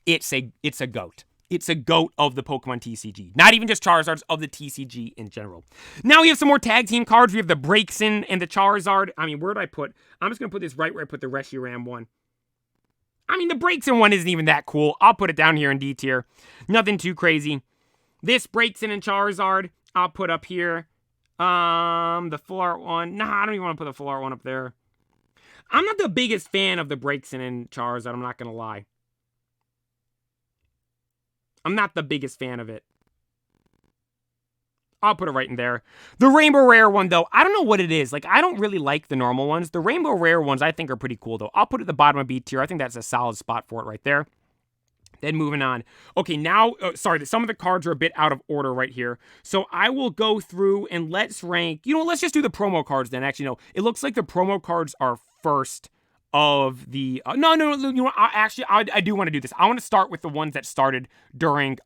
a GOAT. It's a GOAT of the Pokemon TCG. Not even just Charizards, of the TCG in general. Now we have some more tag team cards. We have the Braixen and the Charizard. I mean, where did I put? I'm just going to put this right where I put the Reshiram one. I mean, the Braixen one isn't even that cool. I'll put it down here in D tier. Nothing too crazy. This Braixen and Charizard, I'll put up here. The full art one. Nah, I don't even want to put the full art one up there. I'm not the biggest fan of the Braixen and Charizard, I'm not going to lie. I'm not the biggest fan of it. I'll put it right in there. The Rainbow Rare one, though, I don't know what it is. Like, I don't really like the normal ones. The Rainbow Rare ones, I think, are pretty cool, though. I'll put it at the bottom of B tier. I think that's a solid spot for it right there. Then moving on. Okay, now, sorry, some of the cards are a bit out of order right here. So I will go through and let's rank. You know, let's just do the promo cards then. Actually, no. It looks like the promo cards are first of the no, you know what, I do want to do this. I want to start with the ones that started during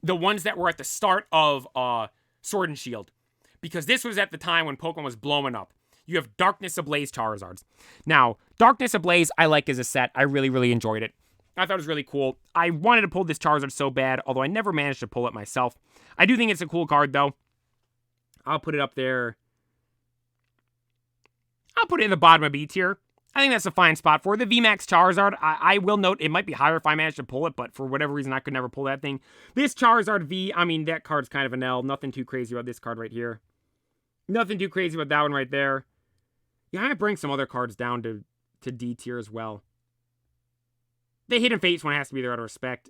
the ones that were at the start of Sword and Shield, because this was at the time when Pokemon was blowing up. You have Darkness Ablaze Charizards. Now, Darkness Ablaze I like as a set. I really enjoyed it. I thought it was really cool. I wanted to pull this Charizard so bad, although I never managed to pull it myself. I do think it's a cool card though. I'll put it up there. I'll put it in the bottom of B tier. I think that's a fine spot for it. The VMAX Charizard, I will note, it might be higher if I manage to pull it, but for whatever reason, I could never pull that thing. This Charizard V, I mean, that card's kind of an L. Nothing too crazy about this card right here. Nothing too crazy about that one right there. Yeah, I might bring some other cards down to D tier as well. The Hidden Fates one has to be there out of respect.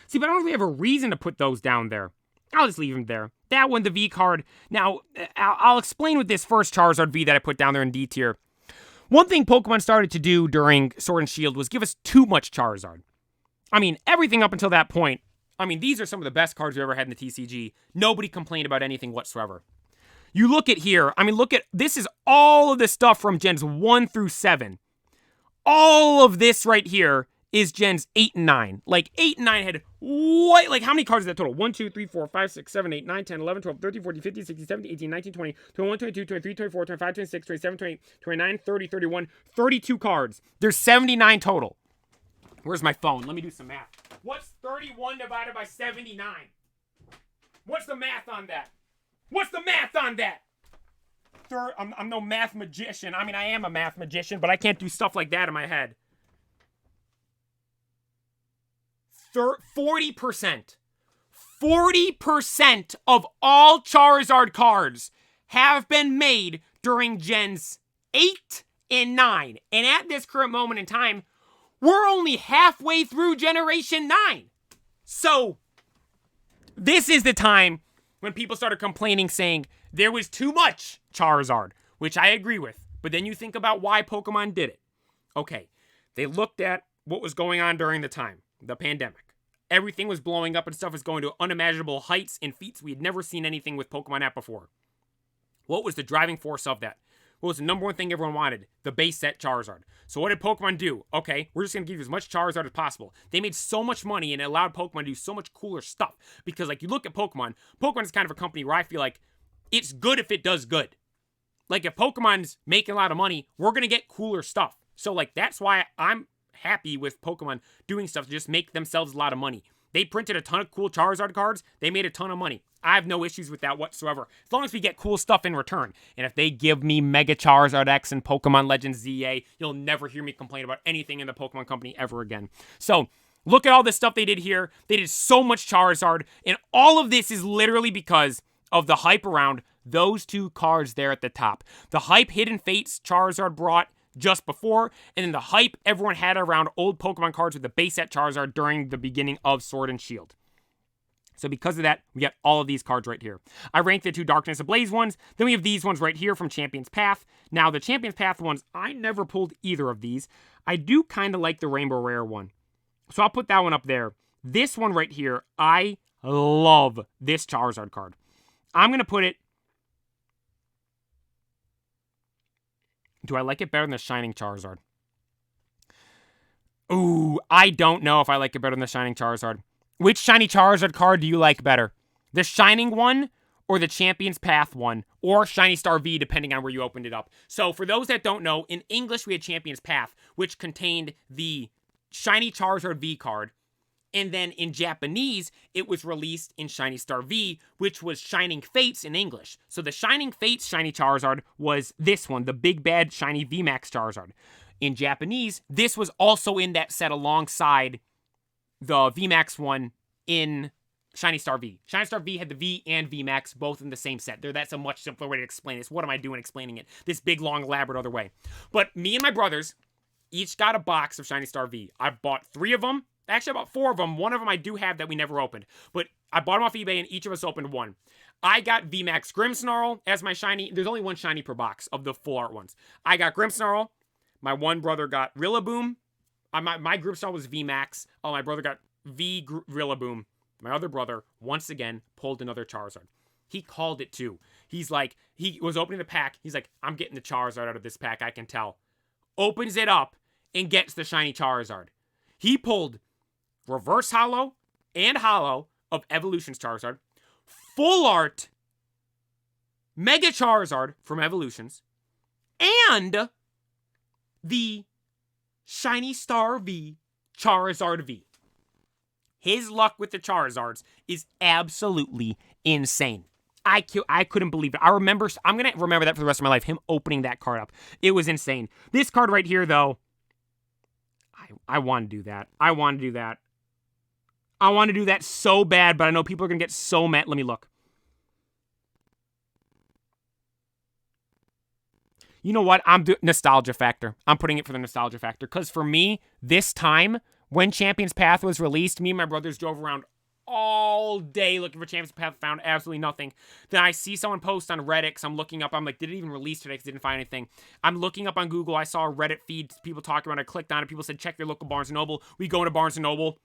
See, but I don't really have a reason to put those down there. I'll just leave them there. That one, the V card. Now, I'll explain with this first Charizard V that I put down there in D tier. One thing Pokemon started to do during Sword and Shield was give us too much Charizard. I mean, everything up until that point, I mean, these are some of the best cards we ever had in the TCG. Nobody complained about anything whatsoever. You look at here, I mean, look at, this is all of the stuff from Gens 1 through 7. All of this right here is Gens 8 and 9. Like, 8 and 9 had what? Like, how many cards is that total? 1, 2, 3, 4, 5, 6, 7, 8, 9, 10, 11, 12, 13, 14, 15, 16, 17, 18, 19, 20, 21, 22, 23, 24, 25, 26, 27, 28, 29, 30, 31, 32 cards. There's 79 total. Where's my phone? Let me do some math. What's 31 divided by 79? What's the math on that? What's the math on that? I'm no math magician. I mean, I am a math magician, but I can't do stuff like that in my head. 40%. 40% of all Charizard cards have been made during Gens 8 and 9. And at this current moment in time, we're only halfway through Generation 9. So, this is the time when people started complaining, saying there was too much Charizard, which I agree with. But then you think about why Pokemon did it. Okay, they looked at what was going on during the time, the pandemic. Everything was blowing up and stuff was going to unimaginable heights and feats we had never seen anything with Pokemon at before. What was the driving force of that? What was the number one thing everyone wanted? The base set Charizard. So what did Pokemon do? Okay, we're just going to give you as much Charizard as possible. They made so much money and it allowed Pokemon to do so much cooler stuff. Because, like, you look at Pokemon is kind of a company where I feel like it's good if it does good. Like, if Pokemon's making a lot of money, we're going to get cooler stuff. So, like, that's why I'm happy with Pokemon doing stuff to just make themselves a lot of money. They printed a ton of cool Charizard cards. They made a ton of money. I have no issues with that whatsoever. As long as we get cool stuff in return. And if they give me Mega Charizard X and Pokemon Legends ZA, you'll never hear me complain about anything in the Pokemon Company ever again. So, look at all this stuff they did here. They did so much Charizard. And all of this is literally because of the hype around those two cards there at the top. The hype Hidden Fates Charizard brought just before, and then the hype everyone had around old Pokemon cards with the base set Charizard during the beginning of Sword and Shield. So because of that, we get all of these cards right here. I ranked the two Darkness Ablaze ones. Then we have these ones right here from Champion's Path. Now, the Champion's Path ones, I never pulled either of these. I do kind of like the Rainbow Rare one. So I'll put that one up there. This one right here, I love this Charizard card. I'm going to put it... Do I like it better than the Shining Charizard? Ooh, I don't know if I like it better than the Shining Charizard. Which Shiny Charizard card do you like better? The Shining one or the Champion's Path one, or Shiny Star V, depending on where you opened it up. So for those that don't know, in English we had Champion's Path, which contained the Shiny Charizard V card. And then in Japanese, it was released in Shiny Star V, which was Shining Fates in English. So the Shining Fates Shiny Charizard was this one, the Big Bad Shiny VMAX Charizard. In Japanese, this was also in that set alongside the VMAX one in Shiny Star V. Shiny Star V had the V and VMAX both in the same set. That's a much simpler way to explain this. What am I doing explaining it this big, long, elaborate other way? But me and my brothers each got a box of Shiny Star V. I bought 3 of them. Actually, I bought 4 of them. One of them I do have that we never opened. But I bought them off eBay, and each of us opened one. I got VMAX Grimmsnarl as my shiny. There's only one shiny per box of the full art ones. I got Grimmsnarl. My one brother got Rillaboom. My Grimmsnarl was VMAX. Oh, my brother got Rillaboom. My other brother, once again, pulled another Charizard. He called it too. He's like, he was opening the pack. He's like, I'm getting the Charizard out of this pack, I can tell. Opens it up and gets the shiny Charizard. He pulled Reverse Holo and Holo of Evolution's Charizard, Full Art Mega Charizard from Evolutions, and the Shiny Star V Charizard V. His luck with the Charizards is absolutely insane. I couldn't believe it. I'm going to remember that for the rest of my life, him opening that card up. It was insane. This card right here, though, I want to do that. I want to do that. I want to do that so bad, but I know people are going to get so mad. Let me look. You know what? I'm doing nostalgia factor. I'm putting it for the nostalgia factor. Because for me, this time, when Champion's Path was released, me and my brothers drove around all day looking for Champion's Path, found absolutely nothing. Then I see someone post on Reddit, because I'm looking up, I'm like, did it even release today? Because I didn't find anything. I'm looking up on Google, I saw a Reddit feed, people talking about it, I clicked on it, people said, check their local Barnes & Noble. We go into Barnes & Noble,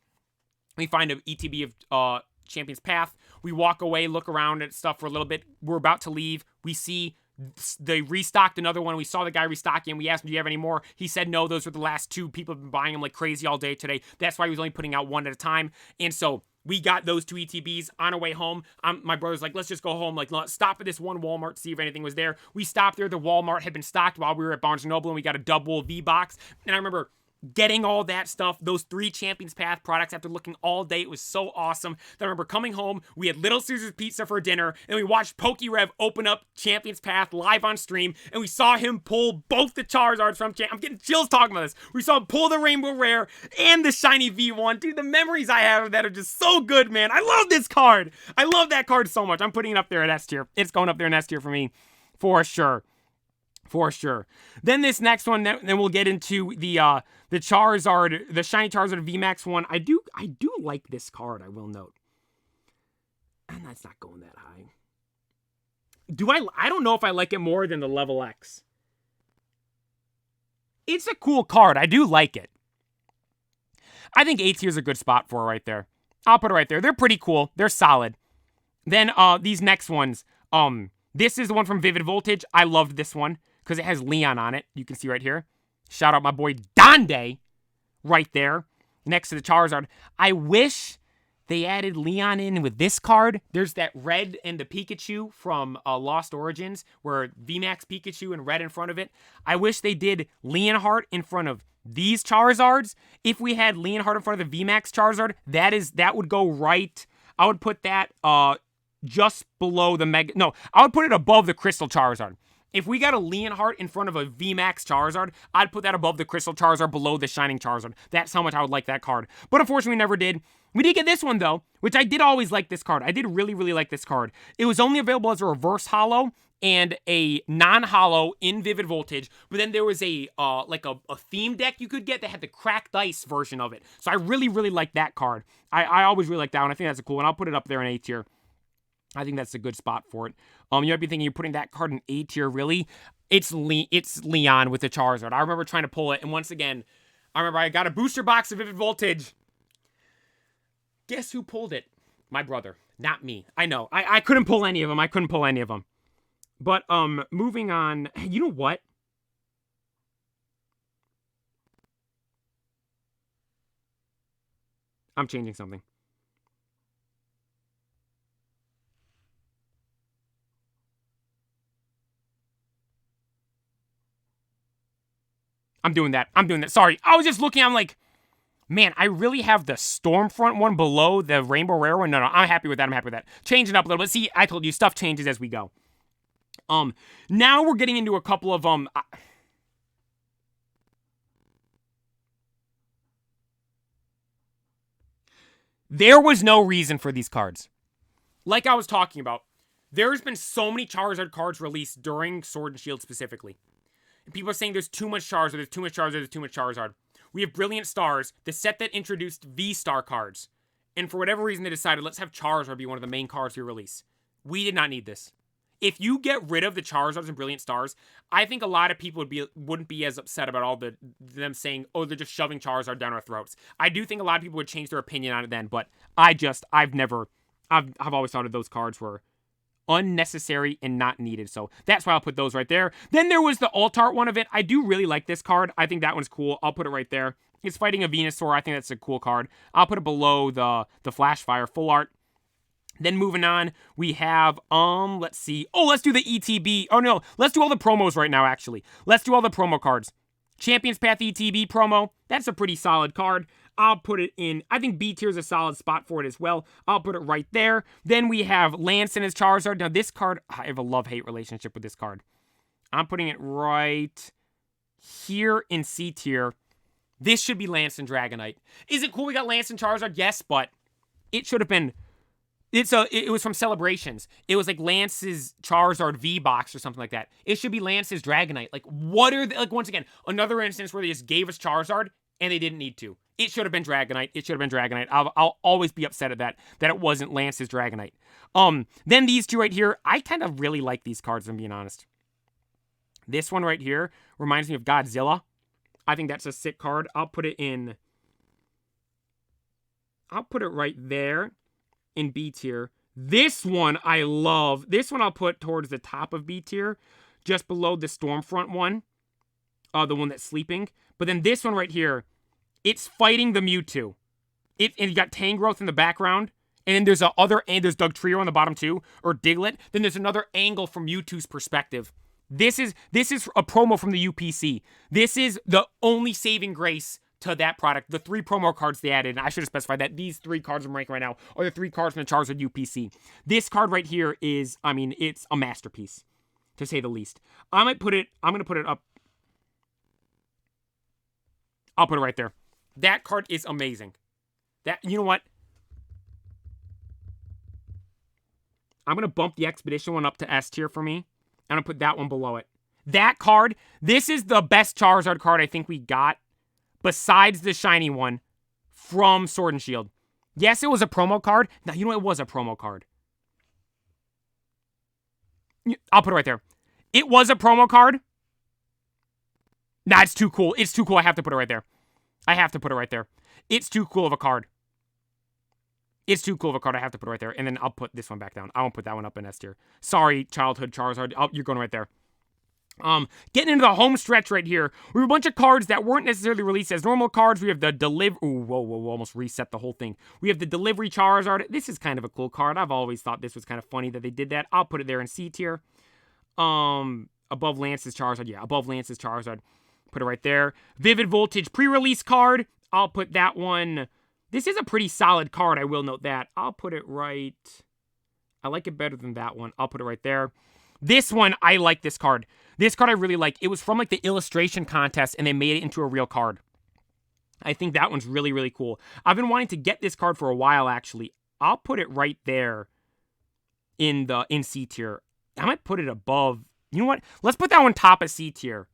we find an ETB of Champion's Path, we walk away, look around at stuff for a little bit, we're about to leave, we see they restocked another one. We saw the guy restocking and we asked him, do you have any more? He said no, those were the last 2. People have been buying them like crazy all day today. That's why he was only putting out 1 at a time. And so we got those 2 ETBs on our way home. My brother's like, let's just go home. Like, let's stop at this one Walmart to see if anything was there. We stopped there. The Walmart had been stocked while we were at Barnes & Noble, and we got a double V box. And I remember getting all that stuff, those 3 Champion's Path products after looking all day. It was so awesome. Then I remember coming home, we had Little Caesars Pizza for dinner, and we watched PokeRev open up Champion's Path live on stream, and we saw him pull both the Charizards from I'm getting chills talking about this. We saw him pull the Rainbow Rare and the Shiny V1. Dude, the memories I have of that are just so good, man. I love this card. I love that card so much. I'm putting it up there at S tier. It's going up there in S tier for me, for sure. For sure. Then this next one, then we'll get into the Charizard, the Shiny Charizard VMAX one. I do like this card, I will note. And that's not going that high. I don't know if I like it more than the Level X. It's a cool card. I do like it. I think A tier is a good spot for it right there. I'll put it right there. They're pretty cool. They're solid. Then these next ones. This is the one from Vivid Voltage. I loved this one because it has Leon on it. You can see right here. Shout out my boy Donde right there next to the Charizard. I wish they added Leon in with this card. There's that red and the Pikachu from Lost Origins where VMAX Pikachu and red in front of it. I wish they did Leonhart in front of these Charizards. If we had Leonhart in front of the VMAX Charizard, that would go right. I would put that just below the Mega. No, I would put it above the Crystal Charizard. If we got a Leonhart in front of a VMAX Charizard, I'd put that above the Crystal Charizard, below the Shining Charizard. That's how much I would like that card. But unfortunately, we never did. We did get this one, though, which I did always like this card. I did really, really like this card. It was only available as a reverse holo and a non-holo in Vivid Voltage, but then there was a theme deck you could get that had the cracked ice version of it. So I really, really like that card. I always really like that one. I think that's a cool one. I'll put it up there in A tier. I think that's a good spot for it. You might be thinking you're putting that card in A tier, really? It's Leon with the Charizard. I remember trying to pull it, and once again, I remember I got a booster box of Vivid Voltage. Guess who pulled it? My brother, not me. I know. I couldn't pull any of them. But moving on. You know what? I'm changing something. I'm doing that. I'm doing that. Sorry. I was just looking. I'm like, man, I really have the Stormfront one below the Rainbow Rare one. No, I'm happy with that. I'm happy with that. Change it up a little bit. See, I told you, stuff changes as we go. Now we're getting into a couple of, there was no reason for these cards. Like I was talking about, there's been so many Charizard cards released during Sword and Shield specifically. And people are saying there's too much Charizard, there's too much Charizard, there's too much Charizard. We have Brilliant Stars, the set that introduced V-Star cards. And for whatever reason, they decided, let's have Charizard be one of the main cards we release. We did not need this. If you get rid of the Charizards and Brilliant Stars, I think a lot of people wouldn't be as upset about all them saying, oh, they're just shoving Charizard down our throats. I do think a lot of people would change their opinion on it then, but I've always thought of those cards were unnecessary and not needed. So that's why I'll put those right there. Then there was the alt art one of it. I do really like this card. I think that one's cool. I'll put it right there. It's fighting a Venusaur. I think that's a cool card. I'll put it below the Flash Fire full art. Then moving on, we have, let's see. Oh, let's do the ETB. Oh, no. Let's do all the promos right now, actually. Let's do all the promo cards. Champions Path ETB promo. That's a pretty solid card. I'll put it in. I think B tier is a solid spot for it as well. I'll put it right there. Then we have Lance and his Charizard. Now, this card, I have a love-hate relationship with this card. I'm putting it right here in C tier. This should be Lance and Dragonite. Is it cool we got Lance and Charizard? Yes, but it should have been... It was from Celebrations. It was like Lance's Charizard V-Box or something like that. It should be Lance's Dragonite. Like, what are they... Like, once again, another instance where they just gave us Charizard and they didn't need to. It should have been Dragonite. It should have been Dragonite. I'll always be upset at that it wasn't Lance's Dragonite. Then these two right here, I kind of really like these cards, if I'm being honest. This one right here reminds me of Godzilla. I think that's a sick card. I'll put it right there in B tier. This one I love. This one I'll put towards the top of B tier, just below the Stormfront one, the one that's sleeping. But then this one right here, it's fighting the Mewtwo. And you got Tangrowth in the background, and then there's there's Dugtrio on the bottom too, or Diglett. Then there's another angle from Mewtwo's perspective. This is a promo from the UPC. This is the only saving grace to that product. The 3 promo cards they added, and I should have specified that these 3 cards I'm ranking right now are the 3 cards from the Charizard UPC. This card right here is, I mean, it's a masterpiece, to say the least. I'm going to put it up. I'll put it right there. That card is amazing. You know what? I'm going to bump the Expedition one up to S tier for me. I'm going to put that one below it. That card, this is the best Charizard card I think we got, besides the shiny one from Sword and Shield. Yes, it was a promo card. Now, you know it was a promo card. I'll put it right there. It was a promo card. Nah, it's too cool. It's too cool. I have to put it right there. I have to put it right there. It's too cool of a card. It's too cool of a card. I have to put it right there. And then I'll put this one back down. I won't put that one up in S tier. Sorry, childhood Charizard. You're going right there. Getting into the home stretch right here, we have a bunch of cards that weren't necessarily released as normal cards. We have the whoa, almost reset the whole thing. We have the Delivery Charizard. This is kind of a cool card. I've always thought this was kind of funny that they did that. I'll put it there in C tier. Above Lance's Charizard. Yeah, above Lance's Charizard. Put it right there. Vivid Voltage pre-release card. I'll put that one. This is a pretty solid card, I will note that. I'll put it right. I like it better than that one. I'll put it right there. This one, I like this card. This card I really like. It was from like the illustration contest and they made it into a real card. I think that one's really, really cool. I've been wanting to get this card for a while, actually. I'll put it right there in C tier. I might put it above. You know what? Let's put that one top of C tier.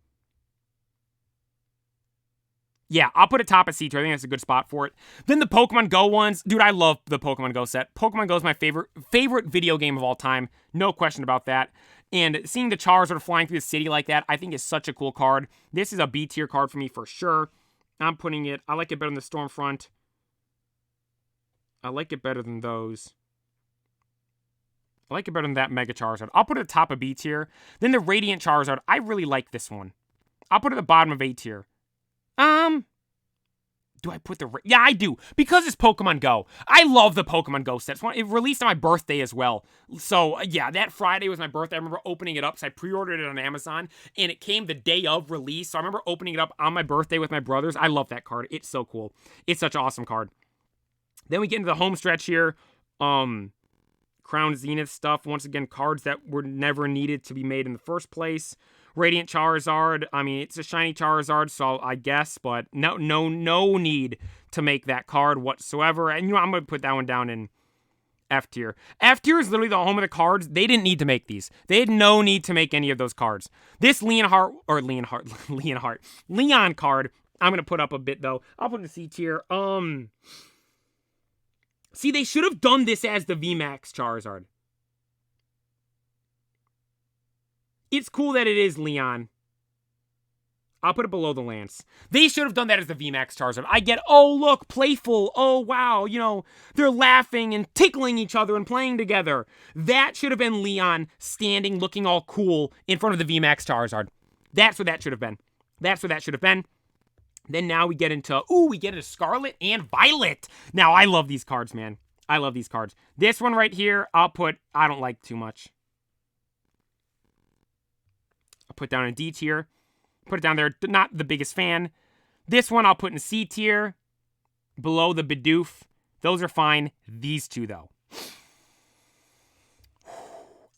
Yeah, I'll put it top of C tier. I think that's a good spot for it. Then the Pokemon Go ones. Dude, I love the Pokemon Go set. Pokemon Go is my favorite video game of all time. No question about that. And seeing the Charizard flying through the city like that, I think is such a cool card. This is a B tier card for me for sure. I'm putting it, I like it better than the Stormfront. I like it better than those. I like it better than that Mega Charizard. I'll put it at the top of B tier. Then the Radiant Charizard. I really like this one. I'll put it at the bottom of A tier. Do I put the... Yeah, I do. Because it's Pokemon Go. I love the Pokemon Go sets. It released on my birthday as well. So, yeah, that Friday was my birthday. I remember opening it up. So I pre-ordered it on Amazon. And it came the day of release. So I remember opening it up on my birthday with my brothers. I love that card. It's so cool. It's such an awesome card. Then we get into the home stretch here. Crown Zenith stuff. Once again, cards that were never needed to be made in the first place. Radiant Charizard, I mean, it's a shiny Charizard, so I guess, but no need to make that card whatsoever. And, you know, I'm going to put that one down in F tier. F tier is literally the home of the cards. They didn't need to make these. They had no need to make any of those cards. This Leon card, I'm going to put up a bit, though. I'll put in the C tier. See, they should have done this as the VMAX Charizard. It's cool that it is Leon. I'll put it below the Lance. They should have done that as the VMAX Charizard. I get, oh, look, playful. Oh, wow, you know, they're laughing and tickling each other and playing together. That should have been Leon standing looking all cool in front of the VMAX Charizard. That's what that should have been. That's what that should have been. Then now we get into Scarlet and Violet. Now, I love these cards, man. I love these cards. This one right here, I don't like too much. I'll put down in D tier. Put it down there. Not the biggest fan. This one I'll put in C tier. Below the Bidoof. Those are fine. These two, though.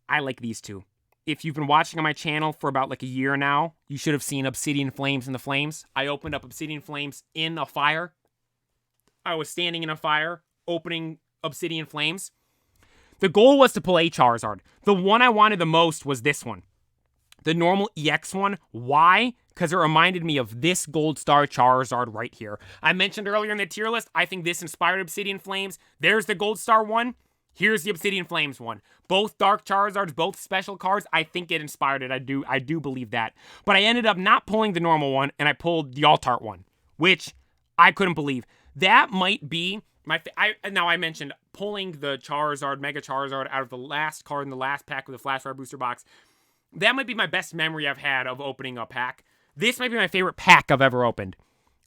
I like these two. If you've been watching on my channel for about like a year now, you should have seen Obsidian Flames in the Flames. I opened up Obsidian Flames in a fire. I was standing in a fire, opening Obsidian Flames. The goal was to pull a Charizard. The one I wanted the most was this one. The normal EX one. Why? Because it reminded me of this Gold Star Charizard right here. I mentioned earlier in the tier list, I think this inspired Obsidian Flames. There's the Gold Star one. Here's the Obsidian Flames one. Both Dark Charizards, both special cards. I think it inspired it. I do believe that. But I ended up not pulling the normal one, and I pulled the Altart one, which I couldn't believe. That might be now I mentioned pulling the Charizard, Mega Charizard, out of the last card in the last pack with the Flash Fire Booster Box. That might be my best memory I've had of opening a pack. This might be my favorite pack I've ever opened.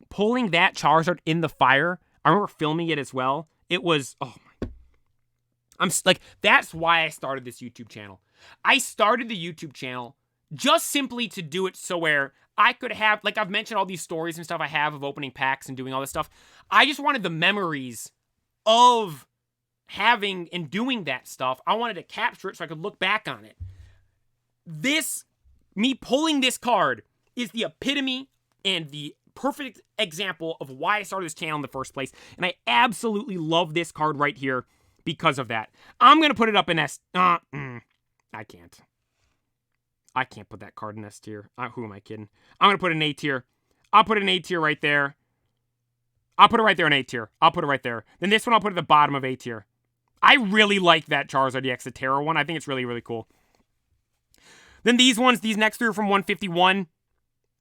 Pulling that Charizard in the fire, I remember filming it as well. It was, oh my. That's why I started this YouTube channel. I started the YouTube channel just simply to do it so where I could have, like I've mentioned all these stories and stuff I have of opening packs and doing all this stuff. I just wanted the memories of having and doing that stuff. I wanted to capture it so I could look back on it. Me pulling this card is the epitome and the perfect example of why I started this channel in the first place. And I absolutely love this card right here because of that. I'm going to put it up in S. I can't. I can't put that card in S tier. Who am I kidding? I'm going to put it in A tier. I'll put it in A tier right there. I'll put it right there in A tier. I'll put it right there. Then this one I'll put at the bottom of A tier. I really like that Charizard EX, the Terra one. I think it's really, really cool. Then these next three are from 151.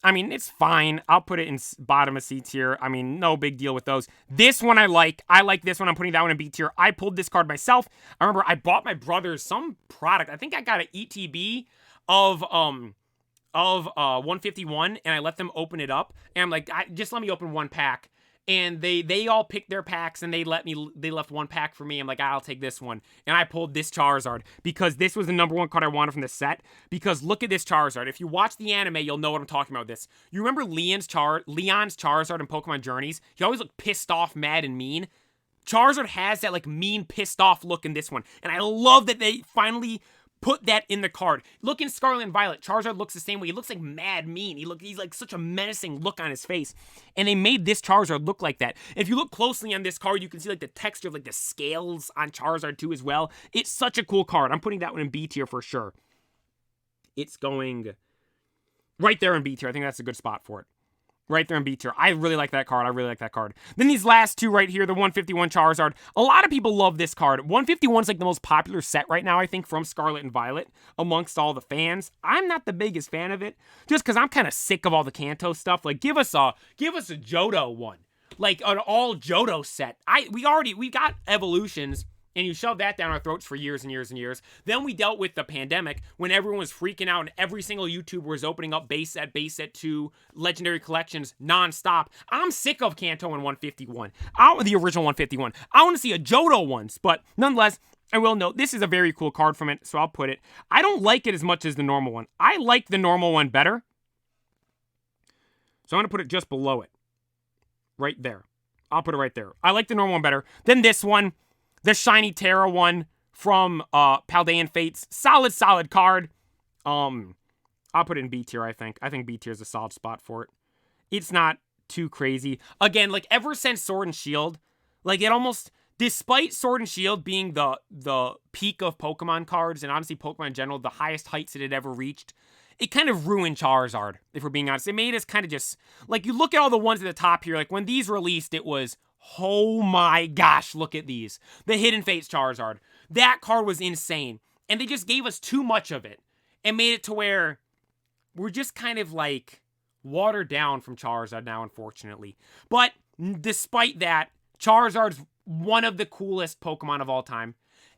I mean, it's fine. I'll put it in bottom of C tier. I mean, no big deal with those. This one I like. I like this one. I'm putting that one in B tier. I pulled this card myself. I remember I bought my brother some product. I think I got an ETB of 151, and I let them open it up. And I'm like, just let me open one pack. And they all picked their packs, and they left one pack for me. I'm like, I'll take this one. And I pulled this Charizard because this was the #1 card I wanted from the set. Because look at this Charizard. If you watch the anime, you'll know what I'm talking about this. You remember Leon's Charizard in Pokemon Journeys? He always looked pissed off, mad, and mean. Charizard has that like mean, pissed off look in this one. And I love that they finally put that in the card. Look in Scarlet and Violet. Charizard looks the same way. He looks like mad mean. He's like such a menacing look on his face. And they made this Charizard look like that. If you look closely on this card, you can see like the texture of like the scales on Charizard too as well. It's such a cool card. I'm putting that one in B tier for sure. It's going right there in B tier. I think that's a good spot for it. Right there in B tier. I really like that card. I really like that card. Then these last two right here, the 151 Charizard. A lot of people love this card. 151 is like the most popular set right now, I think, from Scarlet and Violet amongst all the fans. I'm not the biggest fan of it, just because I'm kind of sick of all the Kanto stuff. Like, give us a Johto one. Like, an all Johto set. We got evolutions And you shoved that down our throats for years and years and years. Then we dealt with the pandemic when everyone was freaking out and every single YouTuber was opening up base set 2 legendary collections nonstop. I'm sick of Kanto and 151. The original 151. I want to see a Johto ones, but nonetheless, I will note this is a very cool card from it, so I'll put it. I don't like it as much as the normal one. I like the normal one better. So I'm going to put it just below it. Right there. I'll put it right there. I like the normal one better. Then this one. The Shiny Terra one from Paldean Fates. Solid card. I'll put it in B tier, I think. I think B tier is a solid spot for it. It's not too crazy. Again, like, ever since Sword and Shield, like, it almost, despite Sword and Shield being the peak of Pokemon cards, and honestly Pokemon in general, the highest heights it had ever reached, it kind of ruined Charizard, if we're being honest. It made us kind of just, like, you look at all the ones at the top here, like, when these released, it was, oh my gosh, look at these. The Hidden Fates Charizard. That card was insane. And they just gave us too much of it. And made it to where we're just kind of like watered down from Charizard now, unfortunately. But despite that, Charizard's one of the coolest Pokemon of all time.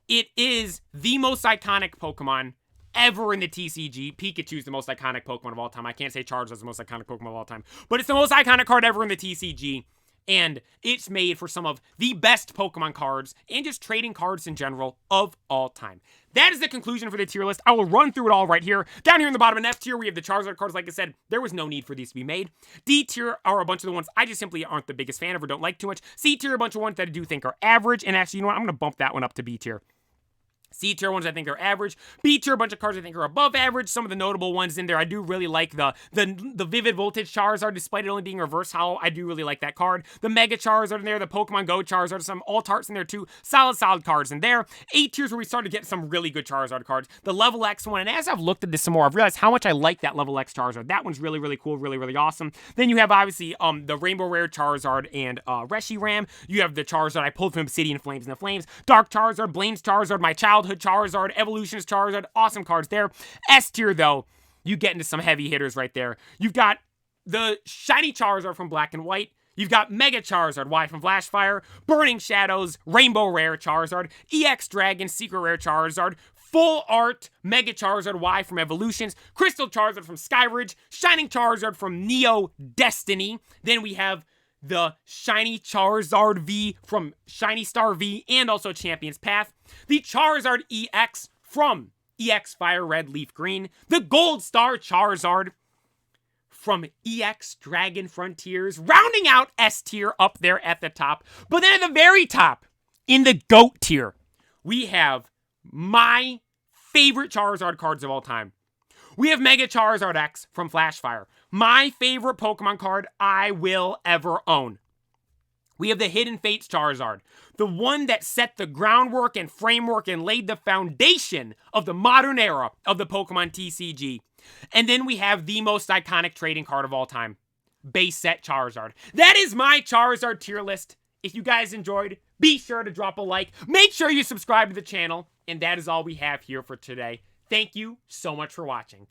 It is the most iconic Pokemon ever in the TCG. Pikachu's the most iconic Pokemon of all time. I can't say Charizard's the most iconic Pokemon of all time. But it's the most iconic card ever in the TCG. And it's made for some of the best Pokemon cards and just trading cards in general of all time. That is the conclusion for the tier list. I will run through it all right here. Down here in the bottom in F tier, we have the Charizard cards. Like I said, there was no need for these to be made. D tier are a bunch of the ones I just simply aren't the biggest fan of or don't like too much. C tier, a bunch of ones that I do think are average. And actually, you know what? I'm going to bump that one up to B tier. C tier ones I think are average. B tier, a bunch of cards I think are above average. Some of the notable ones in there, I do really like the Vivid Voltage Charizard, despite it only being reverse hollow. I do really like that card. The Mega Charizard in there, the Pokemon Go Charizard, some Altarts in there too. Solid cards in there. A tiers where we started to get some really good Charizard cards. The Level X one, and as I've looked at this some more, I've realized how much I like that Level X Charizard. That one's really cool, really awesome. Then you have obviously the Rainbow Rare Charizard and Reshiram. You have the Charizard I pulled from Obsidian Flames and the Flames. Dark Charizard, Blaine's Charizard, my childhood Charizard, Evolutionist Charizard, awesome cards there. S tier though, you get into some heavy hitters right there. You've got the Shiny Charizard from Black and White. You've got Mega Charizard Y from Flashfire, Burning Shadows, Rainbow Rare Charizard, EX Dragon, Secret Rare Charizard, Full Art Mega Charizard Y from Evolutions, Crystal Charizard from Skyridge, Shining Charizard from Neo Destiny. Then we have the Shiny Charizard V from Shiny Star V and also Champion's Path. The Charizard EX from EX Fire Red Leaf Green. The Gold Star Charizard from EX Dragon Frontiers. Rounding out S tier up there at the top. But then at the very top, in the GOAT tier, we have my favorite Charizard cards of all time. We have Mega Charizard X from Flashfire. My favorite Pokemon card I will ever own. We have the Hidden Fates Charizard. The one that set the groundwork and framework and laid the foundation of the modern era of the Pokemon TCG. And then we have the most iconic trading card of all time. Base set Charizard. That is my Charizard tier list. If you guys enjoyed, be sure to drop a like. Make sure you subscribe to the channel. And that is all we have here for today. Thank you so much for watching.